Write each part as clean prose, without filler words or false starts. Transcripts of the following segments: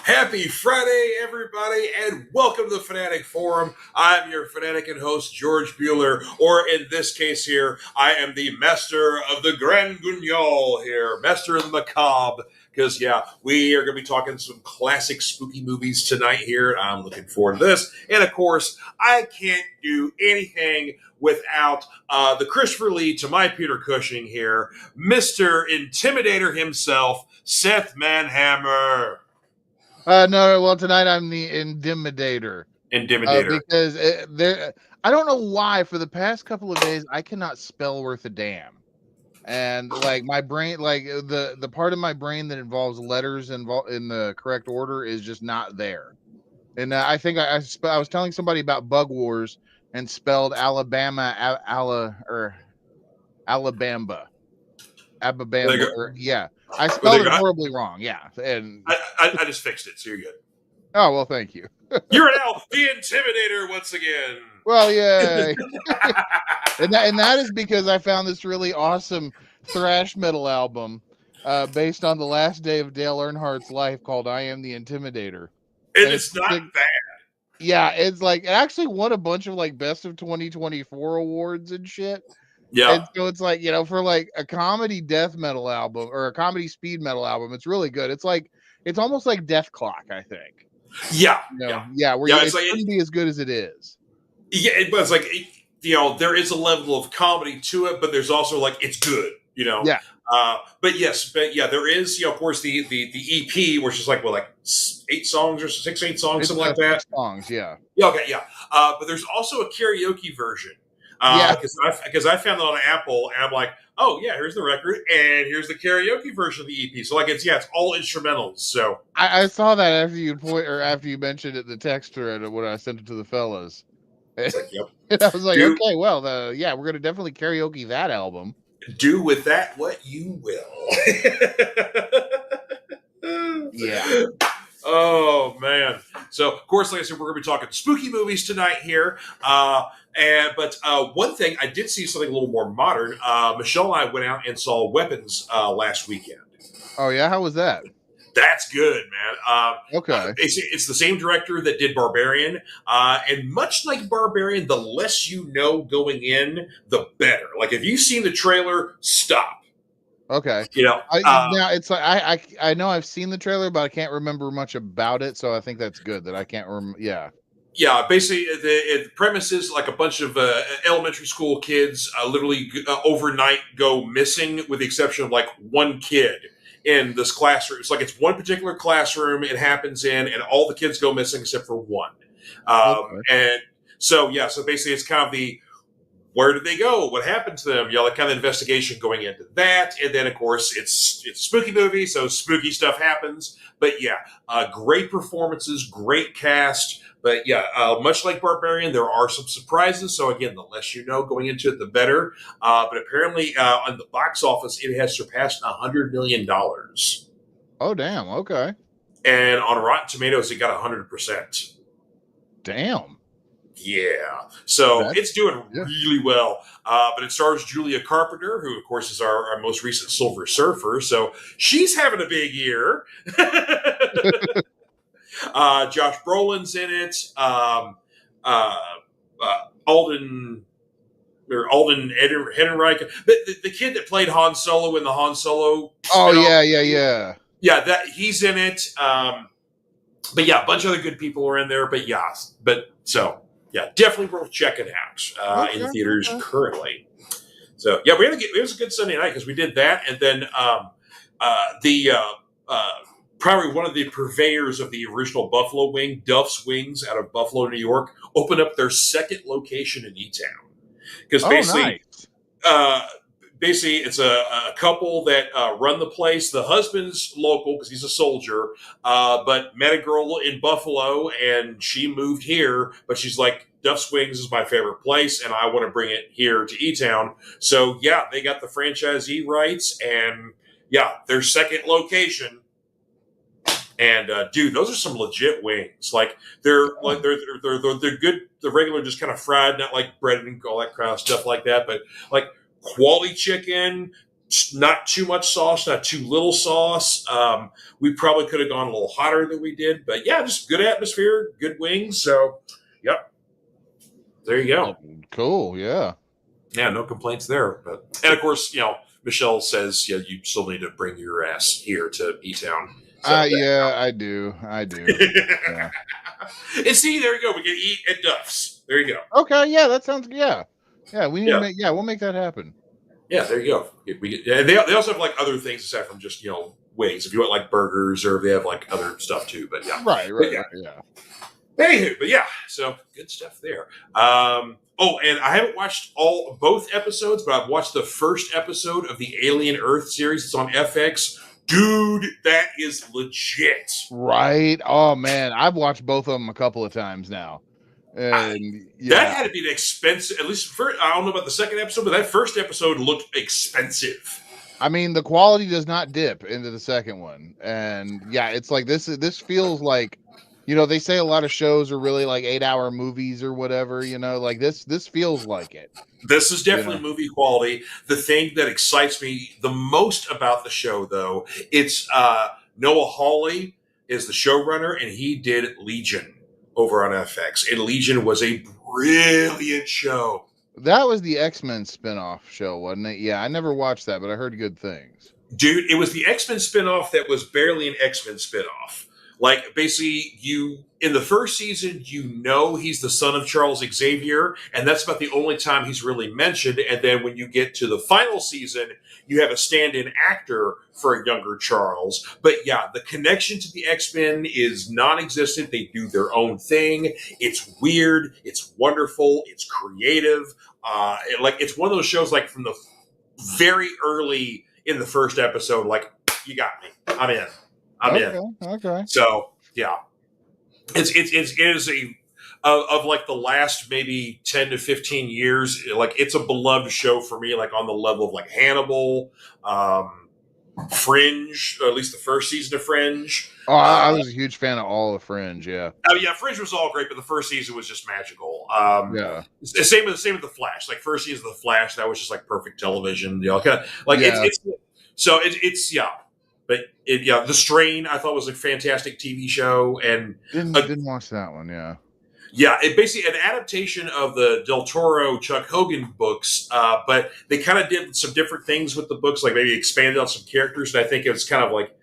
Happy Friday, everybody, and welcome to the Fanatic Forum. I'm your Fanatic and host, George Bueller, or in this case here, I am the Master of the Grand Guignol here, Master of the Macabre, because, yeah, we are going to be talking some classic spooky movies tonight here. I'm looking forward to this, and of course, I can't do anything without the Christopher Lee to my Peter Cushing here, Mr. Intimidator himself, Seth Manhammer. No, well, tonight I'm the Intimidator. Because I don't know why, for the past couple of days, I cannot spell worth a damn. And, like, my brain, like, the part of my brain that involves letters in the correct order is just not there. And I think I was telling somebody about Bug Wars and spelled Alabama, Alabama. Yeah. I spelled it horribly wrong. Yeah. And I just fixed it, so you're good. Oh, well, thank you. You're now the Intimidator once again. Well, yay. and that is because I found this really awesome thrash metal album based on the last day of Dale Earnhardt's life called I Am the Intimidator. And it's not bad. Yeah, it's like, it actually won a bunch of like best of 2024 awards and shit. Yeah. And so it's like, you know, for like a comedy death metal album or a comedy speed metal album, it's really good. It's like, it's almost like Death Clock, I think. Yeah. You know, yeah. Where it's going to be as good as it is. Yeah, but it's like, you know, there is a level of comedy to it, but there's also like, it's good, you know? Yeah. But there is, you know, of course, the EP, which is like, well, like 8 songs or 8 songs, something like that. 6 songs, yeah. Yeah, okay, yeah. But there's also a karaoke version. Because I found it on Apple, and I'm like, oh yeah, here's the record, and here's the karaoke version of the EP. So like, it's all instrumentals. So I saw that after you mentioned it in the text thread when I sent it to the fellas. It's like, yep. And I was like, okay, well, we're gonna definitely karaoke that album. Do with that what you will. Yeah. Oh man! So of course, like I said, we're going to be talking spooky movies tonight here. But one thing I did see something a little more modern. Michelle and I went out and saw Weapons last weekend. Oh yeah, how was that? That's good, man. Okay. It's the same director that did Barbarian, and much like Barbarian, the less you know going in, the better. Like if you've seen the trailer, stop. Okay. You know, now it's like I know I've seen the trailer, but I can't remember much about it. So I think that's good that I can't remember. Yeah. Yeah. Basically, the premise is like a bunch of elementary school kids literally overnight go missing, with the exception of like one kid in this classroom. It's like it's one particular classroom it happens in, and all the kids go missing except for one. And so so basically, it's kind of the, where did they go? What happened to them? You know, like kind of investigation going into that. And then, of course, it's a spooky movie, so spooky stuff happens. But yeah, great performances, great cast. But yeah, much like Barbarian, there are some surprises. So again, the less you know going into it, the better. But apparently, on the box office, it has surpassed $100 million. Oh, damn. Okay. And on Rotten Tomatoes, it got 100%. Damn. Yeah, so it's doing really well. But it stars Julia Carpenter, who, of course, is our most recent Silver Surfer. So she's having a big year. Josh Brolin's in it. Alden Ehrenreich, the kid that played Han Solo in the Han Solo. Oh yeah. Yeah, that he's in it. But yeah, a bunch of other good people are in there. But yeah, definitely worth checking out in theaters currently. So yeah, it was a good Sunday night because we did that, and then Probably one of the purveyors of the original Buffalo Wing, Duff's Wings, out of Buffalo, New York, opened up their second location in E-Town. Because nice. Basically, it's a couple that run the place. The husband's local because he's a soldier, but met a girl in Buffalo, and she moved here. But she's like, Duff's Wings is my favorite place, and I want to bring it here to E-Town. So, yeah, they got the franchisee rights, and, yeah, their second location. And dude, those are some legit wings. Like they're good. The regular, just kind of fried, not like breaded and all that kind of stuff like that. But like quality chicken, not too much sauce, not too little sauce. We probably could have gone a little hotter than we did, but yeah, just good atmosphere, good wings. So, yep, there you go. Cool, yeah, no complaints there. But and of course, Michelle says, yeah, you still need to bring your ass here to E-Town. So yeah, I do. Yeah. And see, there you go. We can eat at Duff's. There you go. Okay, yeah, that sounds yeah. We need to make we'll make that happen. Yeah, there you go. They also have like other things aside from just wings. If you want like burgers, or if they have like other stuff too. But yeah, right, yeah. Anywho, but yeah, so good stuff there. And I haven't watched both episodes, but I've watched the first episode of the Alien Earth series. It's on FX. Dude, that is legit. Right? Oh man, I've watched both of them a couple of times now. And that had to be an expensive. At least I don't know about the second episode, but that first episode looked expensive. I mean, the quality does not dip into the second one, and yeah, it's like this feels like, they say a lot of shows are really like 8-hour movies or whatever. Like this feels like it. This is definitely movie quality. The thing that excites me the most about the show, though, it's Noah Hawley is the showrunner, and he did Legion over on FX. And Legion was a brilliant show. That was the X-Men spinoff show, wasn't it? Yeah, I never watched that, but I heard good things. Dude, it was the X-Men spinoff that was barely an X-Men spinoff. Like, basically, in the first season, he's the son of Charles Xavier, and that's about the only time he's really mentioned. And then when you get to the final season, you have a stand-in actor for a younger Charles. But yeah, the connection to the X-Men is non-existent. They do their own thing. It's weird. It's wonderful. It's creative. It's one of those shows, like, from the very early in the first episode, like, you got me. I'm in. Okay. So yeah, it is of like the last maybe 10 to 15 years. Like it's a beloved show for me. Like on the level of like Hannibal, Fringe, or at least the first season of Fringe. Oh, I was a huge fan of all of Fringe. Yeah. Oh yeah, Fringe was all great, but the first season was just magical. Yeah. Same with the Flash. Like first season of the Flash, that was just like perfect television. Kind of like it's yeah. But The Strain I thought was a fantastic TV show, and didn't watch that one. Yeah, it basically an adaptation of the Del Toro Chuck Hogan books, but they kind of did some different things with the books, like maybe expanded on some characters, and I think it was kind of like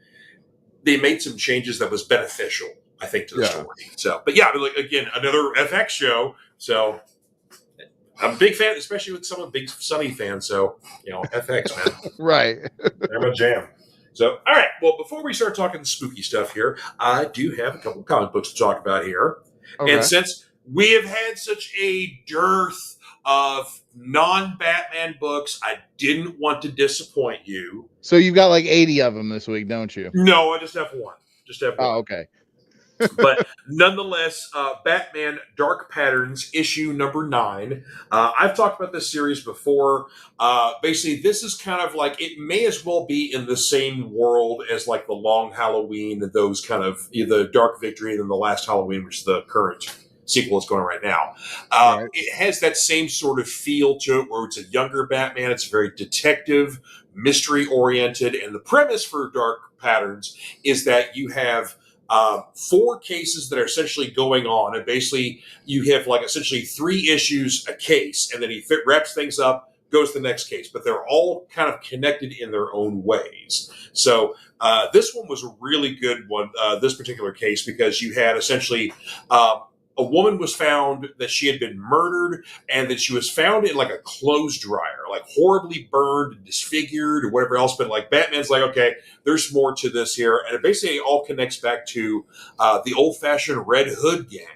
they made some changes that was beneficial, I think, to the story. So, but yeah, like again, another FX show. So I'm a big fan, especially with some of the big Sunny fans. So FX, man, right? They're my jam. So, all right. Well, before we start talking spooky stuff here, I do have a couple of comic books to talk about here. Okay. And since we have had such a dearth of non-Batman books, I didn't want to disappoint you. So you've got like 80 of them this week, don't you? No, I just have one. Oh, okay. But nonetheless, Batman Dark Patterns issue number 9. I've talked about this series before. Basically, this is kind of like, it may as well be in the same world as like the Long Halloween and those kind of, the Dark Victory and then the Last Halloween, which is the current sequel that's going on right now. Right. It has that same sort of feel to it where it's a younger Batman. It's very detective, mystery oriented. And the premise for Dark Patterns is that you have 4 cases that are essentially going on, and basically you have like essentially 3 issues a case, and then he wraps things up, goes to the next case, but they're all kind of connected in their own ways. So this one was a really good one, this particular case, because you had essentially a woman was found that she had been murdered, and that she was found in like a clothes dryer, like horribly burned and disfigured or whatever else. But like Batman's like, okay, there's more to this here, and it basically all connects back to the old-fashioned Red Hood gang.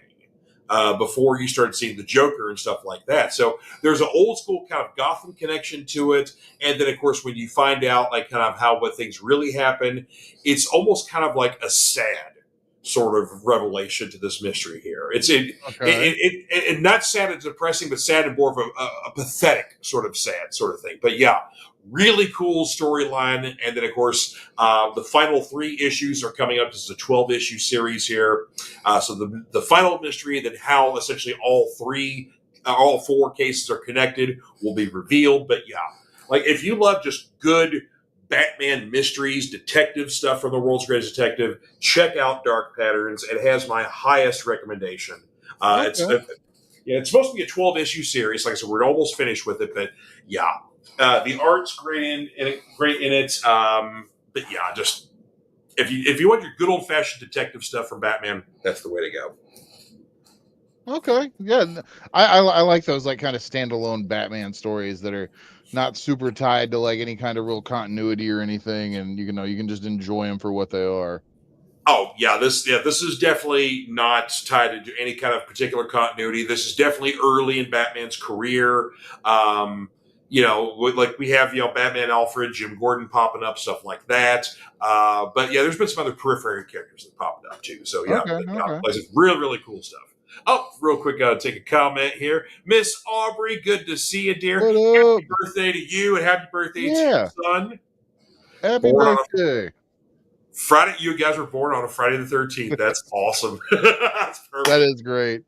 Before you started seeing the Joker and stuff like that. So there's an old school kind of Gotham connection to it. And then, of course, when you find out like kind of what things really happen, it's almost kind of like a sad sort of revelation to this mystery here. It's not sad and depressing, but sad and more of a pathetic sort of sad sort of thing. But yeah, really cool storyline. And then, of course, the final 3 issues are coming up. This is a 12-issue series here. So the final mystery, that how essentially all 4 cases are connected, will be revealed. But yeah, like if you love just good Batman mysteries, detective stuff from the world's greatest detective, check out Dark Patterns. It has my highest recommendation. It's supposed to be a 12-issue series. Like I said, we're almost finished with it, but yeah. The art's great in it. But yeah, just if you want your good old fashioned detective stuff from Batman, that's the way to go. Okay, yeah, I like those like kind of standalone Batman stories that are not super tied to like any kind of real continuity or anything, and you can just enjoy them for what they are. Oh yeah, this is definitely not tied to any kind of particular continuity. This is definitely early in Batman's career. Like we have, Batman Alfred, Jim Gordon popping up, stuff like that. But yeah, there's been some other periphery characters that popped up too. So yeah, it's really, really cool stuff. Oh, real quick, take a comment here. Miss Aubrey, good to see you, dear. Happy birthday to you, and happy birthday to your son. Happy birthday. Friday, you guys were born on a Friday the 13th. That's awesome. That's perfect. That is great.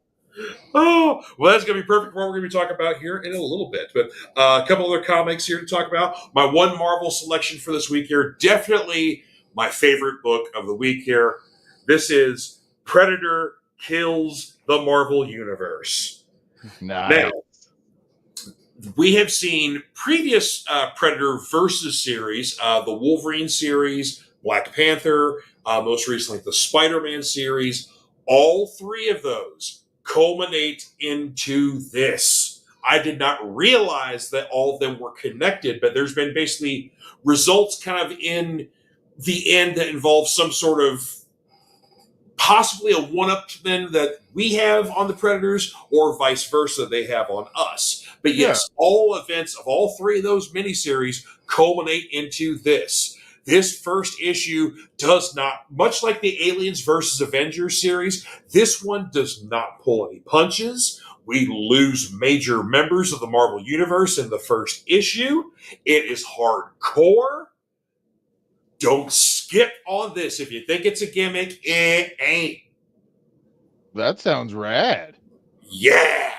Oh, well, that's going to be perfect for what we're going to be talking about here in a little bit. But a couple other comics here to talk about. My one Marvel selection for this week here, definitely my favorite book of the week here. This is Predator Kills the Marvel Universe. Nice. Now, we have seen previous Predator Versus series, the Wolverine series, Black Panther, most recently the Spider-Man series. All 3 of those culminate into this. I did not realize that all of them were connected, but there's been basically results kind of in the end that involve some sort of possibly a one-upman that we have on the Predators, or vice versa, they have on us. But yes, all events of all 3 of those miniseries culminate into this. This first issue does not, much like the Aliens versus Avengers series, this one does not pull any punches. We lose major members of the Marvel Universe in the first issue. It is hardcore. Don't skip on this. If you think it's a gimmick, it ain't. That sounds rad. Yeah.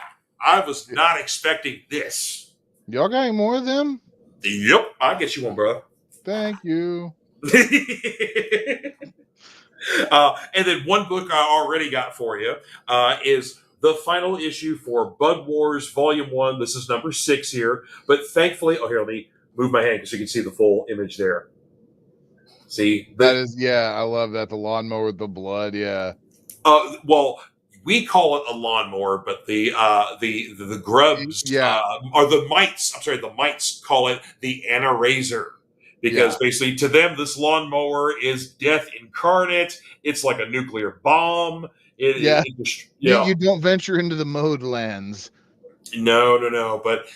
I was not expecting this. Y'all got any more of them? Yep. I'll get you one, bro. Thank you. And then one book I already got for you is the final issue for Bug Wars Volume 1. This is number 6 here. But thankfully, let me move my hand so you can see the full image there. See? That is, I love that. The lawnmower with the blood, well, we call it a lawnmower, but the grubs or the mites, the mites call it the Anna-Razor. Because basically, to them, this lawnmower is death incarnate. It's like a nuclear bomb. You don't venture into the mode lands. No. But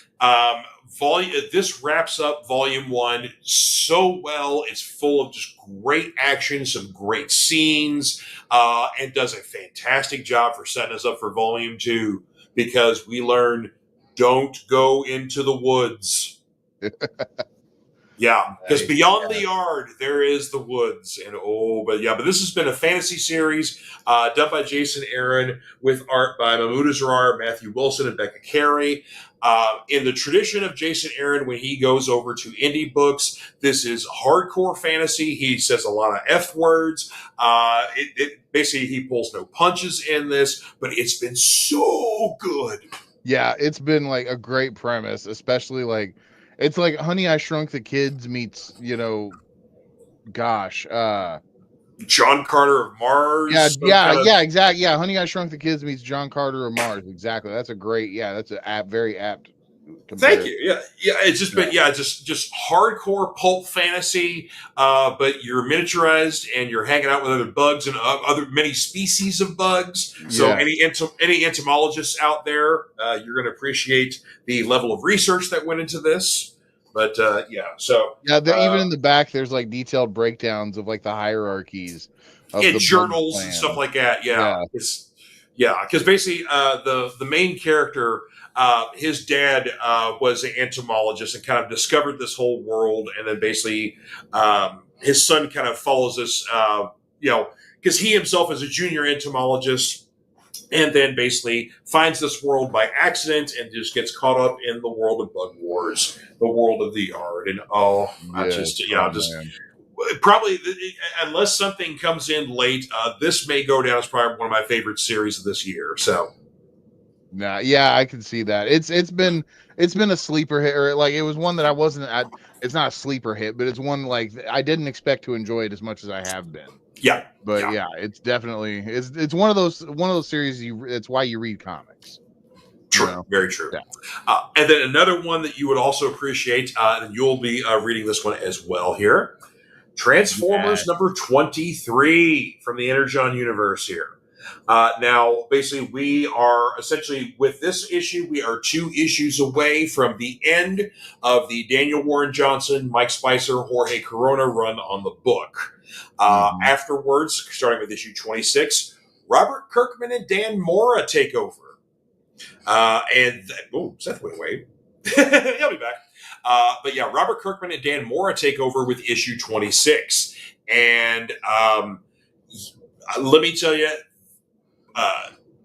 this wraps up Volume 1 so well. It's full of just great action, some great scenes, and does a fantastic job for setting us up for Volume 2, because we learn, don't go into the woods. Yeah, because beyond the yard, there is the woods. And but this has been a fantasy series done by Jason Aaron with art by Mahmoud Azrar, Matthew Wilson, and Becca Carey. In the tradition of Jason Aaron, when he goes over to indie books, this is hardcore fantasy. He says a lot of F words. Basically, he pulls no punches in this, but it's been so good. Yeah, it's been like a great premise, especially like, it's like Honey, I Shrunk the Kids meets, John Carter of Mars. Yeah, exactly. Yeah, Honey, I Shrunk the Kids meets John Carter of Mars. Exactly. That's a great. Yeah, that's a very apt comparison. Thank you. Yeah. It's just been just hardcore pulp fantasy, but you're miniaturized and you're hanging out with other bugs and other many species of bugs. So any entomologists out there, you're going to appreciate the level of research that went into this. But even in the back, there's like detailed breakdowns of like the hierarchies of the journals and stuff like that. Because basically, the main character. His dad was an entomologist and kind of discovered this whole world, and then basically his son kind of follows this, because he himself is a junior entomologist, and then basically finds this world by accident and just gets caught up in the world of bug wars, the world of the yard, and probably unless something comes in late, this may go down as probably one of my favorite series of this year. So. Yeah, I can see that. It's been a sleeper hit, or like it was one that I wasn't at. It's not a sleeper hit, but it's one like I didn't expect to enjoy it as much as I have been. Yeah, but it's definitely it's one of those series. It's why you read comics. True, very true. Yeah. And then another one that you would also appreciate, and you'll be reading this one as well here. Transformers number 23 from the Energon universe here. Now, basically, we are essentially, with this issue, we are 2 issues away from the end of the Daniel Warren Johnson, Mike Spicer, Jorge Corona run on the book. Afterwards, starting with issue 26, Robert Kirkman and Dan Mora take over. Seth went away. He'll be back. But yeah, Robert Kirkman and Dan Mora take over with issue 26. And let me tell you,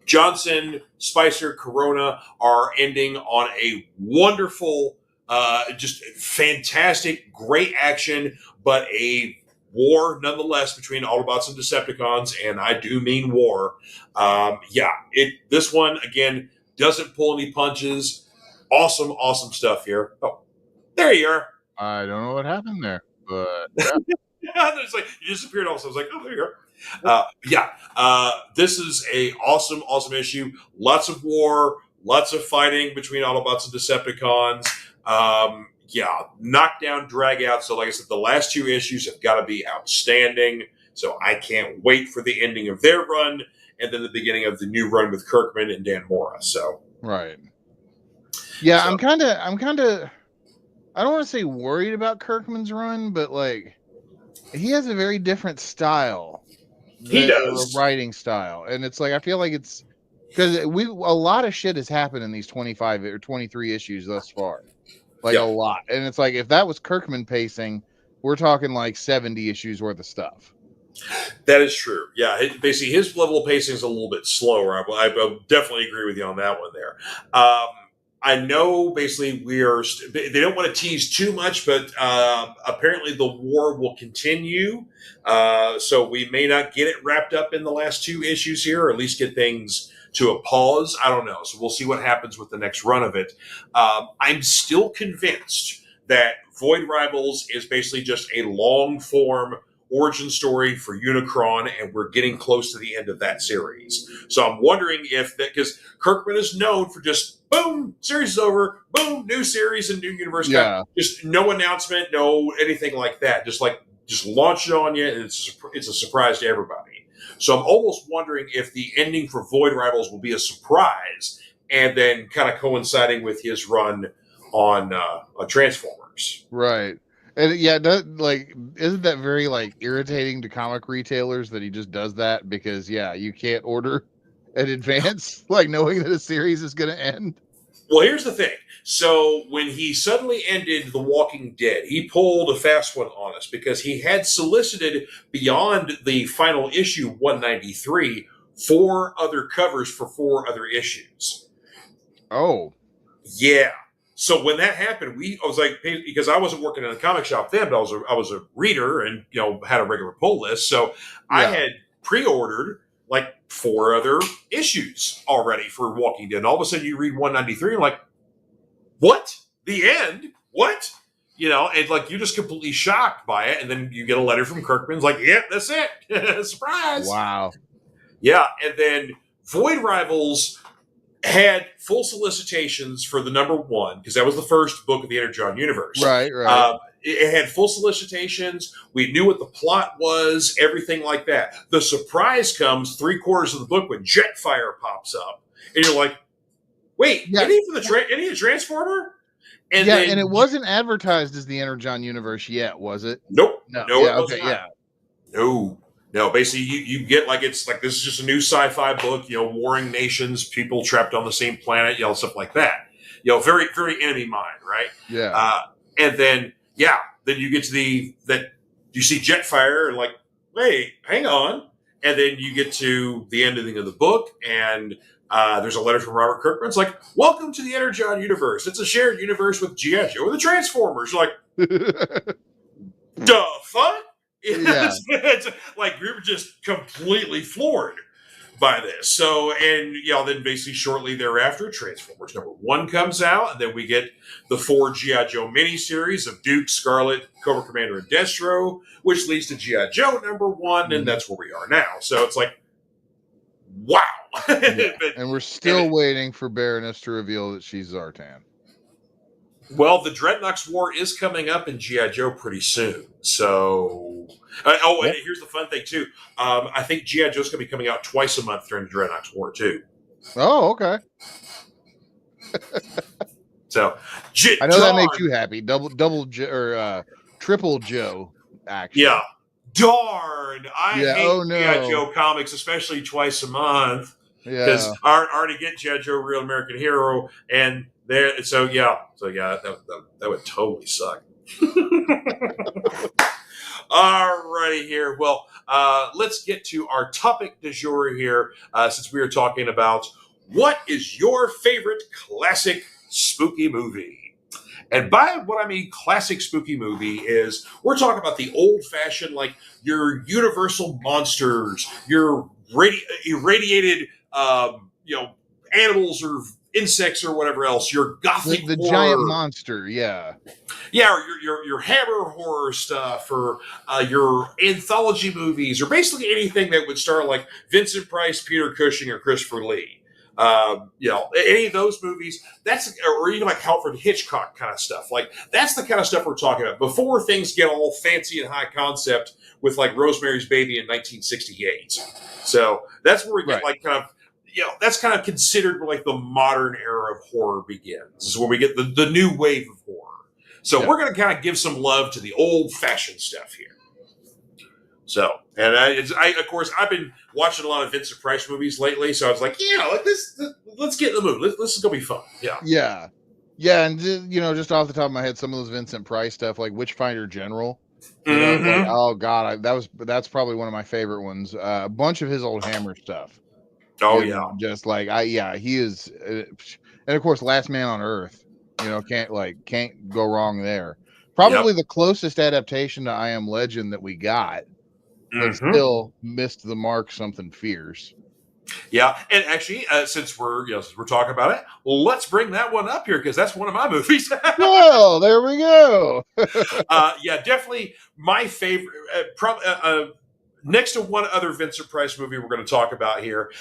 Johnson, Spicer, Corona are ending on a wonderful, just fantastic, great action, but a war nonetheless between Autobots and Decepticons, and I do mean war. This one, again, doesn't pull any punches. Awesome stuff here. Oh, there you are. I don't know what happened there, but it's like you disappeared also. I was like, oh, there you are. This is a awesome issue. Lots of war, lots of fighting between Autobots and Decepticons. Knockdown, drag out. So like I said, the last 2 issues have got to be outstanding. So I can't wait for the ending of their run and then the beginning of the new run with Kirkman and Dan Mora. So right. Yeah, so. I'm kind of I don't want to say worried about Kirkman's run, but like he has a very different style. He does. Writing style. And it's like I feel like it's because a lot of shit has happened in these 25 or 23 issues thus far. Like a lot. And it's like if that was Kirkman pacing, we're talking like 70 issues worth of stuff. That is true. Yeah, basically his level of pacing is a little bit slower. I definitely agree with you on that one there. I know basically they don't want to tease too much, but apparently the war will continue. So we may not get it wrapped up in the last 2 issues here, or at least get things to a pause. I don't know. So we'll see what happens with the next run of it. I'm still convinced that Void Rivals is basically just a long form origin story for Unicron, and we're getting close to the end of that series. So I'm wondering if that, because Kirkman is known for just boom, series is over, boom, new series and new universe. Yeah. Just no announcement, no anything like that. Just launch it on you, and it's a surprise to everybody. So I'm almost wondering if the ending for Void Rivals will be a surprise, and then kind of coinciding with his run on Transformers. Right. And isn't that very like irritating to comic retailers that he just does that because you can't order in advance, like knowing that a series is going to end. Well, here's the thing. So when he suddenly ended The Walking Dead, he pulled a fast one on us because he had solicited beyond the final issue 193 4 other covers for 4 other issues. Oh, yeah. So when that happened, I was like, because I wasn't working in a comic shop then, but I was a reader and had a regular pull list. So I had pre-ordered like 4 other issues already for Walking Dead. And all of a sudden, you read 193, and like, what? The end? What? and like you're just completely shocked by it, and then you get a letter from Kirkman's like, "Yeah, that's it, surprise!" Wow. Yeah, and then Void Rivals had full solicitations for the number one because that was the first book of the Energon universe. Right. It had full solicitations. We knew what the plot was, everything like that. The surprise comes 3/4 of the book when Jetfire pops up, and you're like, "Wait, any of the Transformer?" And and it wasn't advertised as the Energon universe yet, was it? Nope. No. It was not. No. Basically, you get like it's like this is just a new sci-fi book. Warring nations, people trapped on the same planet, stuff like that. Very very enemy mind, right? Yeah. And then then you get to that you see Jetfire and like, wait, hang on, and then you get to the ending of the book and. There's a letter from Robert Kirkman. It's like, welcome to the Energon universe. It's a shared universe with G.I. Joe and the Transformers. You're like, duh, fuck? It's like, we were just completely floored by this. So, and, then basically shortly thereafter, Transformers number 1 comes out, and then we get the 4 G.I. Joe miniseries of Duke, Scarlet, Cobra Commander, and Destro, which leads to G.I. Joe number 1, and that's where we are now. So it's like, wow. And we're still waiting for Baroness to reveal that she's Zartan. Well, the Dreadnoks War is coming up in G.I. Joe pretty soon. So, and here's the fun thing, too. I think G.I. Joe's going to be coming out twice a month during the Dreadnoks War, too. Oh, okay. So, I know that makes you happy. Triple Joe action. Yeah. Darn. I hate G.I. Joe comics, especially twice a month. Because I already get G.I. Joe Real American Hero, and there. So that would totally suck. Alrighty here. Well, let's get to our topic du jour here, since we are talking about what is your favorite classic spooky movie. And by what I mean classic spooky movie is we're talking about the old-fashioned, like your Universal monsters, your irradiated animals or insects or whatever else, your Gothic the horror. Giant monster, or your Hammer horror stuff, or your anthology movies, or basically anything that would star like Vincent Price, Peter Cushing, or Christopher Lee. Any of those movies, or even like Alfred Hitchcock kind of stuff. Like that's the kind of stuff we're talking about before things get all fancy and high concept with like Rosemary's Baby in 1968. So that's where we get like kind of, that's kind of considered where like the modern era of horror begins. This is where we get the new wave of horror. So we're going to kind of give some love to the old fashioned stuff here. So, and of course, I've been watching a lot of Vincent Price movies lately. So I was like, let's get in the mood. This is going to be fun. Yeah. And just off the top of my head, some of those Vincent Price stuff, like Witchfinder General. Oh God, that's probably one of my favorite ones. A bunch of his old Hammer stuff. Just like he is, and of course, Last Man on Earth. Can't go wrong there. Probably the closest adaptation to I Am Legend that we got. But still missed the mark. Something fierce. Yeah, and actually, since we're talking about it, let's bring that one up here because that's one of my movies. Well, there we go. Definitely my favorite. Next to one other Vincent Price movie we're going to talk about here,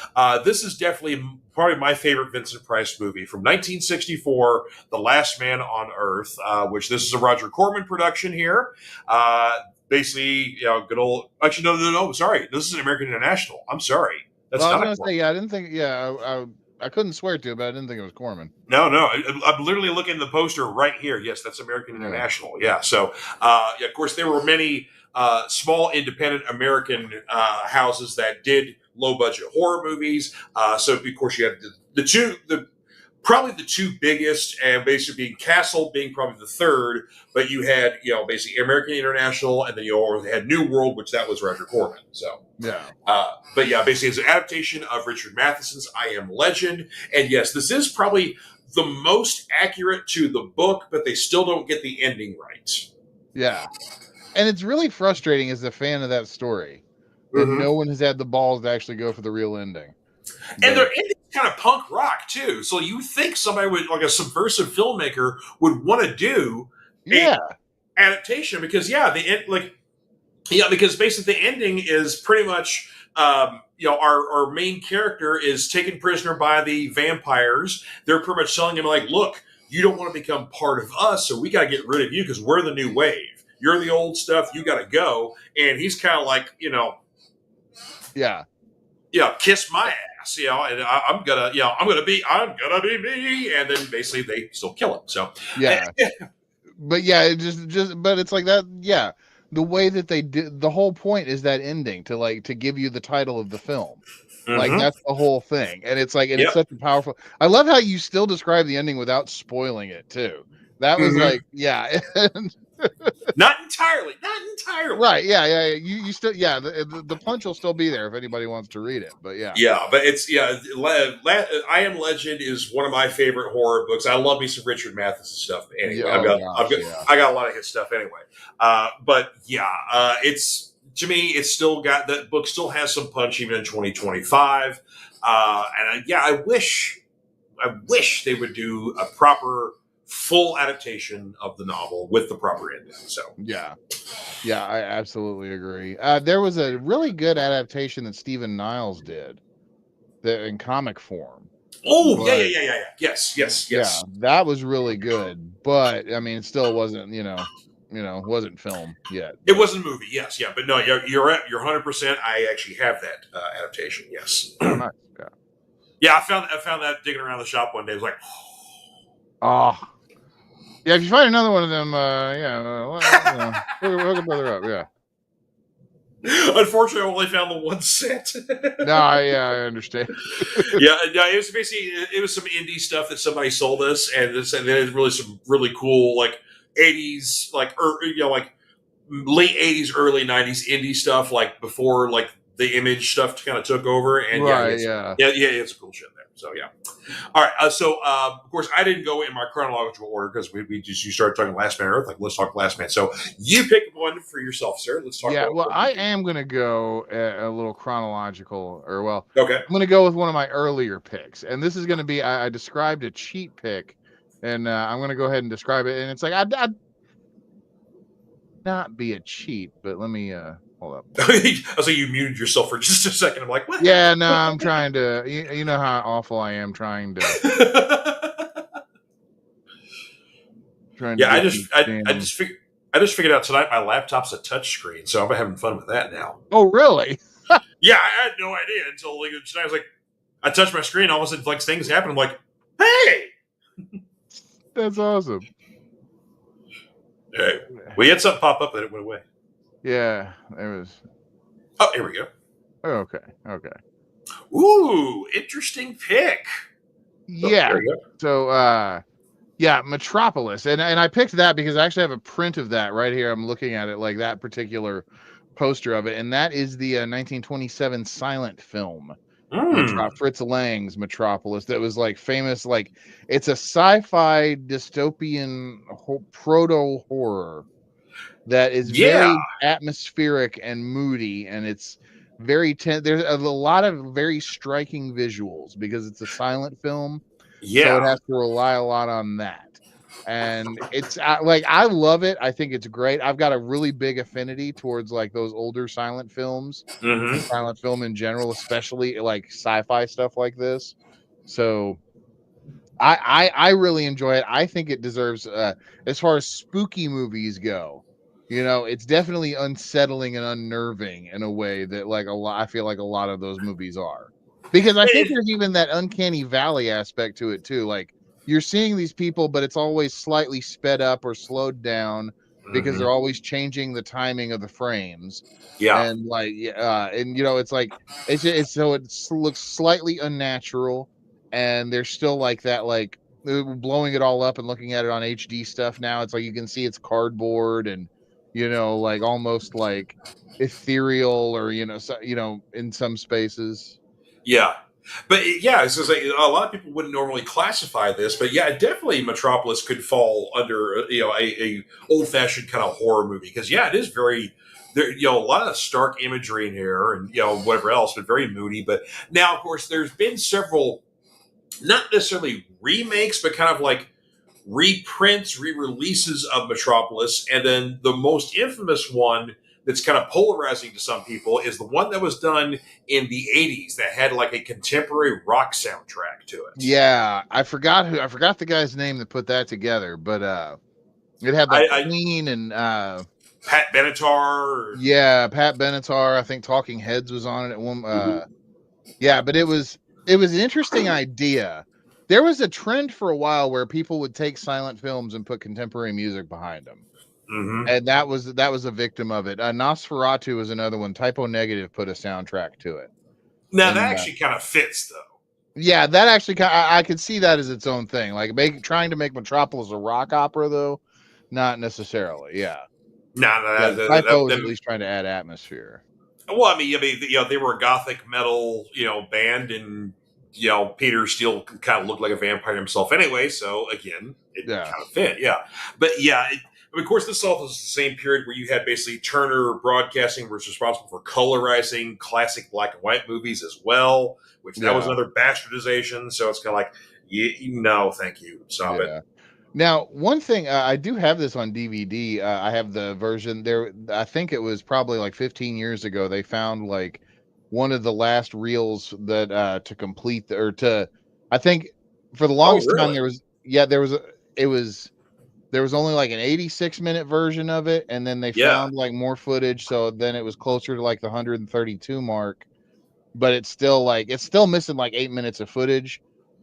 this is definitely probably my favorite Vincent Price movie from 1964, The Last Man on Earth, which this is a Roger Corman production here. Basically, good old. Actually, no. Sorry, this is an American International. I'm sorry. That's I was going to say, I didn't think. I couldn't swear to it, but I didn't think it was Corman. No. I'm literally looking at the poster right here. Yes, that's American International. Yeah. So, of course, there were many small independent American houses that did low budget horror movies. So, of course, you had probably the two biggest, and basically being Castle being probably the third, but you had, basically American International, and then you had New World, which that was Roger Corman. So, but basically it's an adaptation of Richard Matheson's I Am Legend. And yes, this is probably the most accurate to the book, but they still don't get the ending right. Yeah. And it's really frustrating as a fan of that story that no one has had the balls to actually go for the real ending. And their ending's kind of punk rock too. So you think somebody would, like a subversive filmmaker, would want to do adaptation because because basically the ending is pretty much our main character is taken prisoner by the vampires. They're pretty much telling him like, look, you don't want to become part of us, so we got to get rid of you because we're the new wave. You're the old stuff. You got to go. And he's kind of like, kiss my ass, and I'm gonna be me. And then basically they still kill him. So but but it's like that. Yeah. The way that they did, the whole point is that ending to give you the title of the film. Mm-hmm. Like that's the whole thing. And it's like, it's such a powerful, I love how you still describe the ending without spoiling it too. That was not entirely. Right. Yeah. You still, the punch will still be there if anybody wants to read it, but but it's, I Am Legend is one of my favorite horror books. I love me some Richard Matheson stuff. Anyway, I got a lot of his stuff anyway. It's, to me, it's still got, that book still has some punch even in 2025. I wish they would do a proper full adaptation of the novel with the proper ending. So I absolutely agree. There was a really good adaptation that Stephen Niles did in comic form. Yes. Yeah, that was really good, but I mean, it still wasn't, wasn't film yet. It wasn't a movie, yes, but no, you're 100%. I actually have that adaptation. Yes. Oh, nice. I found that digging around the shop one day. I was like, if you find another one of them, hook a brother up. Unfortunately, I only found the one set. No, I understand. It was basically some indie stuff that somebody sold us, and then really some really cool like 80s, like late 80s, early 90s indie stuff, like before like the Image stuff kind of took over, and it's cool shit there. So all right. Of course, I didn't go in my chronological order because you started talking Last Man on Earth. Like, let's talk Last Man. So you pick one for yourself, sir. Let's talk. I am going to go a little chronological, okay. I'm going to go with one of my earlier picks, and this is going to be I described a cheat pick, and I'm going to go ahead and describe it. And it's like I'd not be a cheat, but let me hold up. So you muted yourself for just a second. I'm like, what? Yeah, no, I'm trying to. You know how awful I am trying to. I just figured out tonight my laptop's a touchscreen, so I'm having fun with that now. Oh, really? Yeah, I had no idea until tonight. I was like, I touched my screen, all of a sudden, like things happen. I'm like, hey, that's awesome. Hey, we had something pop up that it went away. Yeah, it was. Oh, here we go. Okay. Ooh, interesting pick. Yeah. So, Metropolis, and I picked that because I actually have a print of that right here. I'm looking at it, like that particular poster of it, and that is the 1927 silent film. Fritz Lang's Metropolis, that was like famous, like it's a sci-fi dystopian proto horror that is very atmospheric and moody, and it's very there's a lot of very striking visuals because it's a silent film, so it has to rely a lot on that. And it's like, I love it. I think it's great. I've got a really big affinity towards like those older silent films, silent film in general, especially like sci-fi stuff like this. So I really enjoy it. I think it deserves, as far as spooky movies go, it's definitely unsettling and unnerving in a way that I feel like a lot of those movies are, because I think there's even that uncanny valley aspect to it too. Like, you're seeing these people, but it's always slightly sped up or slowed down because they're always changing the timing of the frames. And it's like, so it looks slightly unnatural, and they're still like that, like blowing it all up and looking at it on HD stuff now. It's like you can see it's cardboard and like almost like ethereal, or in some spaces. But it's just like a lot of people wouldn't normally classify this, but definitely Metropolis could fall under a old fashioned kind of horror movie, because it is very there. A lot of stark imagery in here, and whatever else, but very moody. But now, of course, there's been several, not necessarily remakes, but kind of like reprints, re-releases of Metropolis, and then the most infamous one that's kind of polarizing to some people is the one that was done in the 80s that had like a contemporary rock soundtrack to it. Yeah, I forgot the guy's name that put that together, but it had like Queen and Pat Benatar. Yeah, Pat Benatar. I think Talking Heads was on it at one. Yeah, but it was an interesting idea. There was a trend for a while where people would take silent films and put contemporary music behind them. Mm-hmm. And that was a victim of it. Nosferatu was another one. Typo Negative put a soundtrack to it. Now that actually kind of fits, though. Yeah, that actually I could see that as its own thing. Like trying to make Metropolis a rock opera, though, not necessarily. Yeah. No, Typo was at least trying to add atmosphere. Well, I mean, they were a gothic metal, band, and Peter Steele kind of looked like a vampire himself anyway. So again, it kind of fit, yeah. But yeah, of course, this also is the same period where you had basically Turner Broadcasting was responsible for colorizing classic black and white movies as well, which that was another bastardization. So it's kind of like, no, thank you, stop it. Now, one thing, I do have this on DVD. I have the version there. I think it was probably like 15 years ago. They found like one of the last reels that to complete I think for the longest time there was only like an 86-minute version of it. And then they found like more footage. So then it was closer to like the 132 mark, but it's still missing like 8 minutes of footage.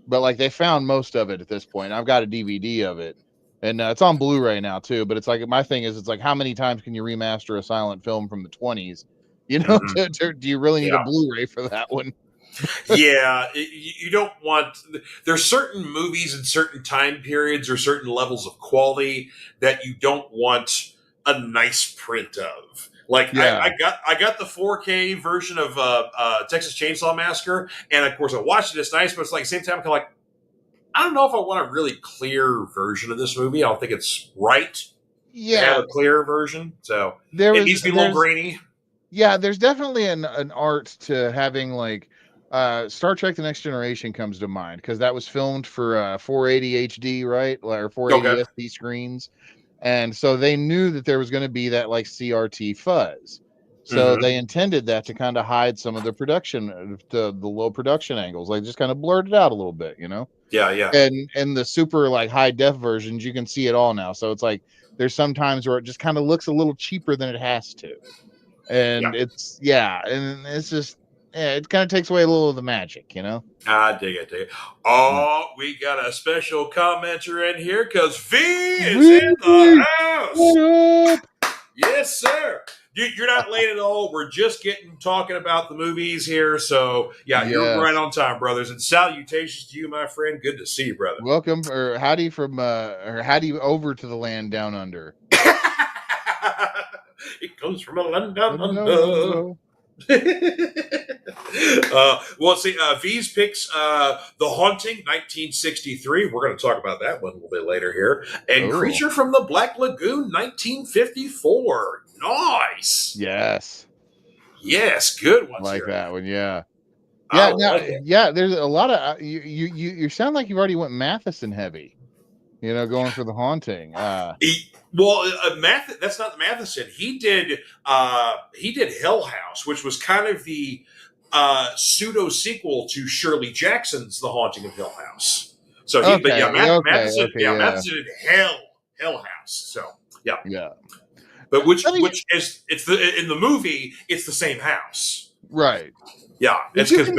But like they found most of it at this point. I've got a DVD of it, and it's on Blu-ray now too. But it's like my thing is, it's like how many times can you remaster a silent film from the 20s? Do you really need a Blu-ray for that one? Yeah, you don't want. There's certain movies in certain time periods or certain levels of quality that you don't want a nice print of. Like I got the 4K version of Texas Chainsaw Massacre, and of course I watched it. It's nice, but it's like at the same time, I'm kind of like, I don't know if I want a really clear version of this movie. I don't think it's right to have a clear version. So it needs to be a little grainy. Yeah, there's definitely an art to having like Star Trek: The Next Generation comes to mind because that was filmed for 480 HD, right? Or 480 SD screens. And so they knew that there was going to be that like CRT fuzz. So they intended that to kind of hide some of the production, the low production angles, like just kind of blurred it out a little bit, Yeah. And the super like high def versions, you can see it all now. So it's like there's some times where it just kind of looks a little cheaper than it has to. And and it's just it kind of takes away a little of the magic, I dig it. Oh, we got a special commenter in here because V is in the house. What up? Yes, sir. You're not late at all. We're just talking about the movies here. So, you're right on time, brothers. And salutations to you, my friend. Good to see you, brother. Welcome, or howdy over to the land down under. It comes from a land down under. V's picks The Haunting, 1963. We're going to talk about that one a little bit later here. And Creature from the Black Lagoon, 1954. Nice. Yes, good ones. Like here. that one, yeah. Yeah, there's a lot of you sound like you've already went Matheson heavy. Going for The Haunting. That's not Matheson. He did Hell House, which was kind of the pseudo sequel to Shirley Jackson's The Haunting of Hill House. So Matheson did Hell House. So yeah. But which is in the movie, it's the same house, right? Yeah, it's because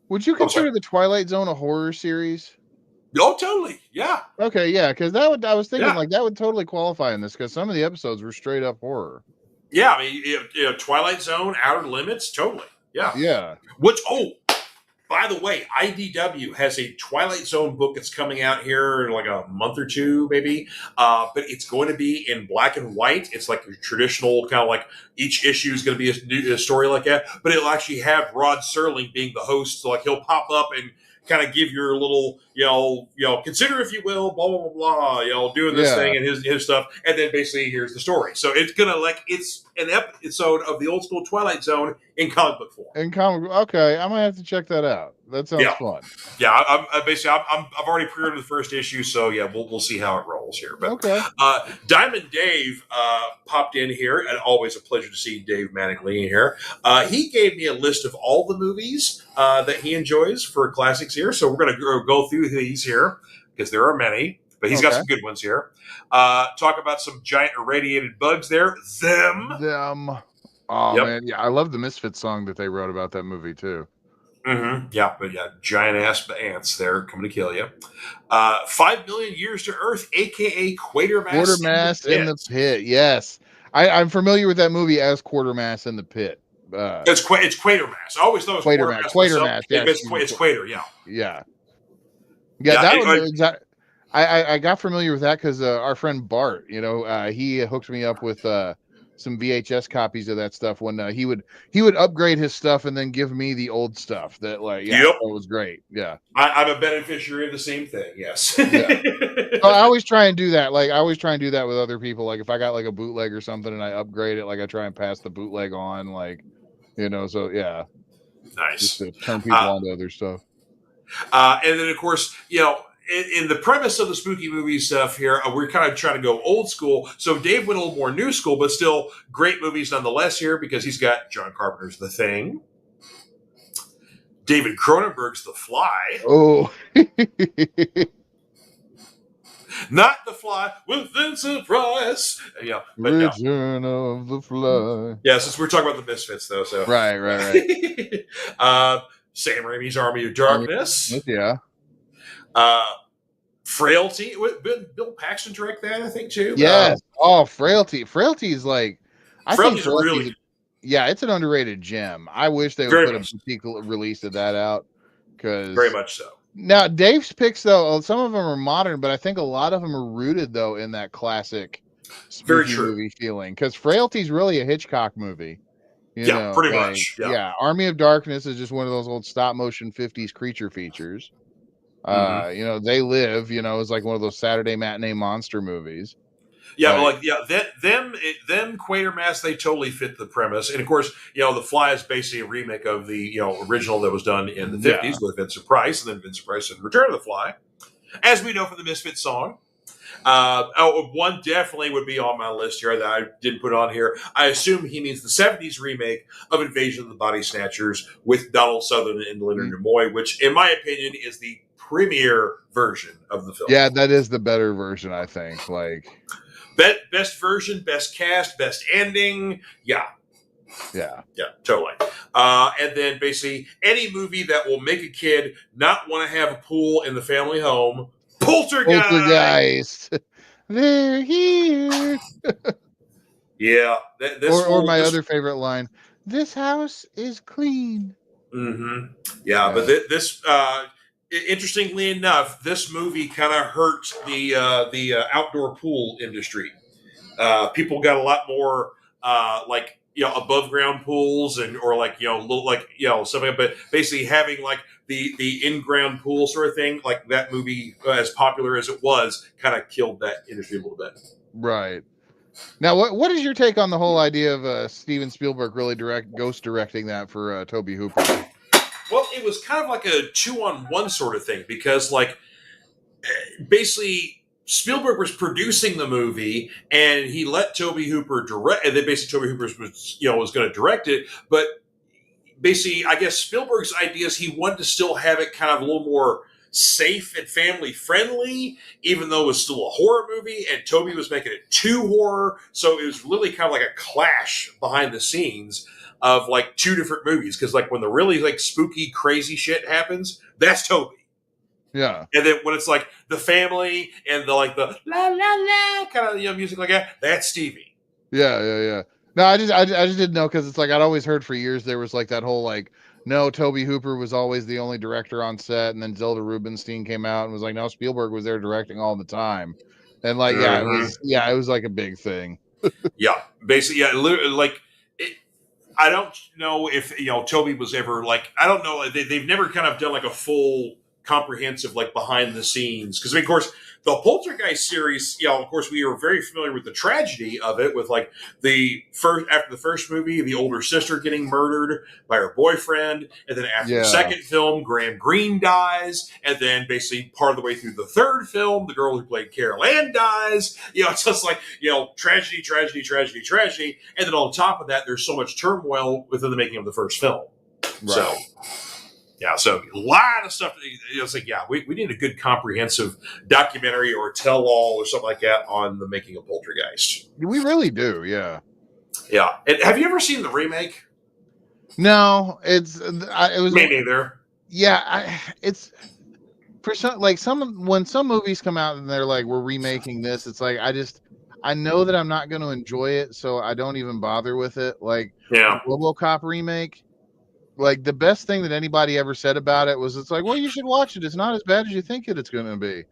Would you consider the Twilight Zone a horror series? Oh, totally. Yeah. Okay, yeah, because I was thinking like that would totally qualify in this because some of the episodes were straight up horror. Yeah, I mean, Twilight Zone, Outer Limits, totally. Yeah. Yeah. By the way, IDW has a Twilight Zone book that's coming out here in like a month or two, maybe. But it's going to be in black and white. It's like a traditional kind of like each issue is going to be a story like that. But it'll actually have Rod Serling being the host. So like he'll pop up and kind of give your little, consider if you will, blah, blah, blah, blah, doing this thing and his stuff. And then basically here's the story. So it's going to it's an episode of the old school Twilight Zone in comic book form. Okay, I'm gonna have to check that out. That sounds fun. Yeah, I've already pre-ordered the first issue, so yeah, we'll see how it rolls here. But okay. Diamond Dave popped in here, and always a pleasure to see Dave Mattingly in here. He gave me a list of all the movies that he enjoys for classics here, so we're going to go through these here because there are many, but he's got some good ones here. Talk about some giant irradiated bugs there. Them. Oh man, yeah, I love the Misfits song that they wrote about that movie too. Mm-hmm. Yeah, but yeah, giant ass ants there coming to kill you. 5 million years to Earth, aka Quatermass in the Pit. Yes, I'm familiar with that movie as Quatermass in the Pit. It's Quatermass. I always thought it was Quatermass. Yeah, it's Quater. Yeah. That was exactly. I got familiar with that because our friend Bart, he hooked me up with some VHS copies of that stuff when he would upgrade his stuff and then give me the old stuff that it was great. Yeah. I'm a beneficiary of the same thing. Yes. Yeah. So I always try and do that. Like I always try and do that with other people. Like if I got like a bootleg or something and I upgrade it, like I try and pass the bootleg on, so yeah. Nice. Just to turn people on to other stuff. And then of course, in the premise of the spooky movie stuff here, we're kind of trying to go old school. So Dave went a little more new school, but still great movies nonetheless here because he's got John Carpenter's The Thing, David Cronenberg's The Fly. Oh. Not The Fly with Vincent Price. Return of the Fly. Yeah, since we're talking about the Misfits, though. So Right. Sam Raimi's Army of Darkness. Yeah. Frailty. Did Bill Paxton direct that, I think, too? Yes. Frailty. Frailty is like... Frailty's really... Yeah, it's an underrated gem. I wish they would put a boutique release of that out. Very much so. Now, Dave's picks, though, some of them are modern, but I think a lot of them are rooted, though, in that classic spooky movie feeling. Because Frailty's really a Hitchcock movie. Pretty much. Yeah, Army of Darkness is just one of those old stop-motion 50s creature features. They Live, is like one of those Saturday matinee monster movies. Yeah, them Quatermass, they totally fit the premise. And of course, The Fly is basically a remake of the original that was done in the 50s with Vincent Price, and then Vincent Price in Return of the Fly, as we know from the Misfits song. One definitely would be on my list here that I didn't put on here. I assume he means the 70s remake of Invasion of the Body Snatchers with Donald Sutherland and Leonard Nimoy, which, in my opinion, is the premier version of the film. Yeah, that is the better version, I think. Best version, best cast, best ending. Yeah, totally. And then basically any movie that will make a kid not want to have a pool in the family home. Poltergeist. They're here. Yeah. Other favorite line. This house is clean. Mm-hmm. Yeah, but this interestingly enough, this movie kind of hurt the outdoor pool industry. People got a lot more above ground pools or something, but basically having the in ground pool sort of thing, like that movie, as popular as it was, kind of killed that industry a little bit. Right. Now, what is your take on the whole idea of Steven Spielberg really ghost directing that for Tobe Hooper? Well, it was kind of like a 2-on-1 sort of thing because, basically, Spielberg was producing the movie, and he let Tobe Hooper direct. And then basically, Tobe Hooper was going to direct it. But basically, I guess Spielberg's ideas, he wanted to still have it kind of a little more safe and family friendly, even though it was still a horror movie. And Tobe was making it too horror, so it was really kind of like a clash behind the scenes of two different movies. Because when the really spooky, crazy shit happens, that's Tobe. Yeah. And then when it's the family and the la la la kind of music like that, that's Stevie. Yeah. No, I just didn't know because it's I'd always heard for years there was that whole no, Tobe Hooper was always the only director on set, and then Zelda Rubinstein came out and was no, Spielberg was there directing all the time, and it was a big thing. Yeah, basically, literally, I don't know if Tobe was ever I don't know, they've never kind of done a full comprehensive behind the scenes, because of course the Poltergeist series, of course, we are very familiar with the tragedy of it, with like after the first movie, the older sister getting murdered by her boyfriend, and then after the second film, Graham Greene dies, and then basically part of the way through the third film, the girl who played Carol Ann dies. It's just like tragedy, tragedy, tragedy, tragedy, and then on top of that, there's so much turmoil within the making of the first film. Right. So. Yeah, so a lot of stuff. It's like, we need a good comprehensive documentary or tell-all or something like that on the making of Poltergeist. We really do, yeah. Yeah. And have you ever seen the remake? No, it was me neither. Yeah, it's for when some movies come out and they're like, we're remaking this. It's like I know that I'm not going to enjoy it, so I don't even bother with it. Like the RoboCop remake. Like the best thing that anybody ever said about it was, it's like, well, you should watch it. It's not as bad as you think it's going to be.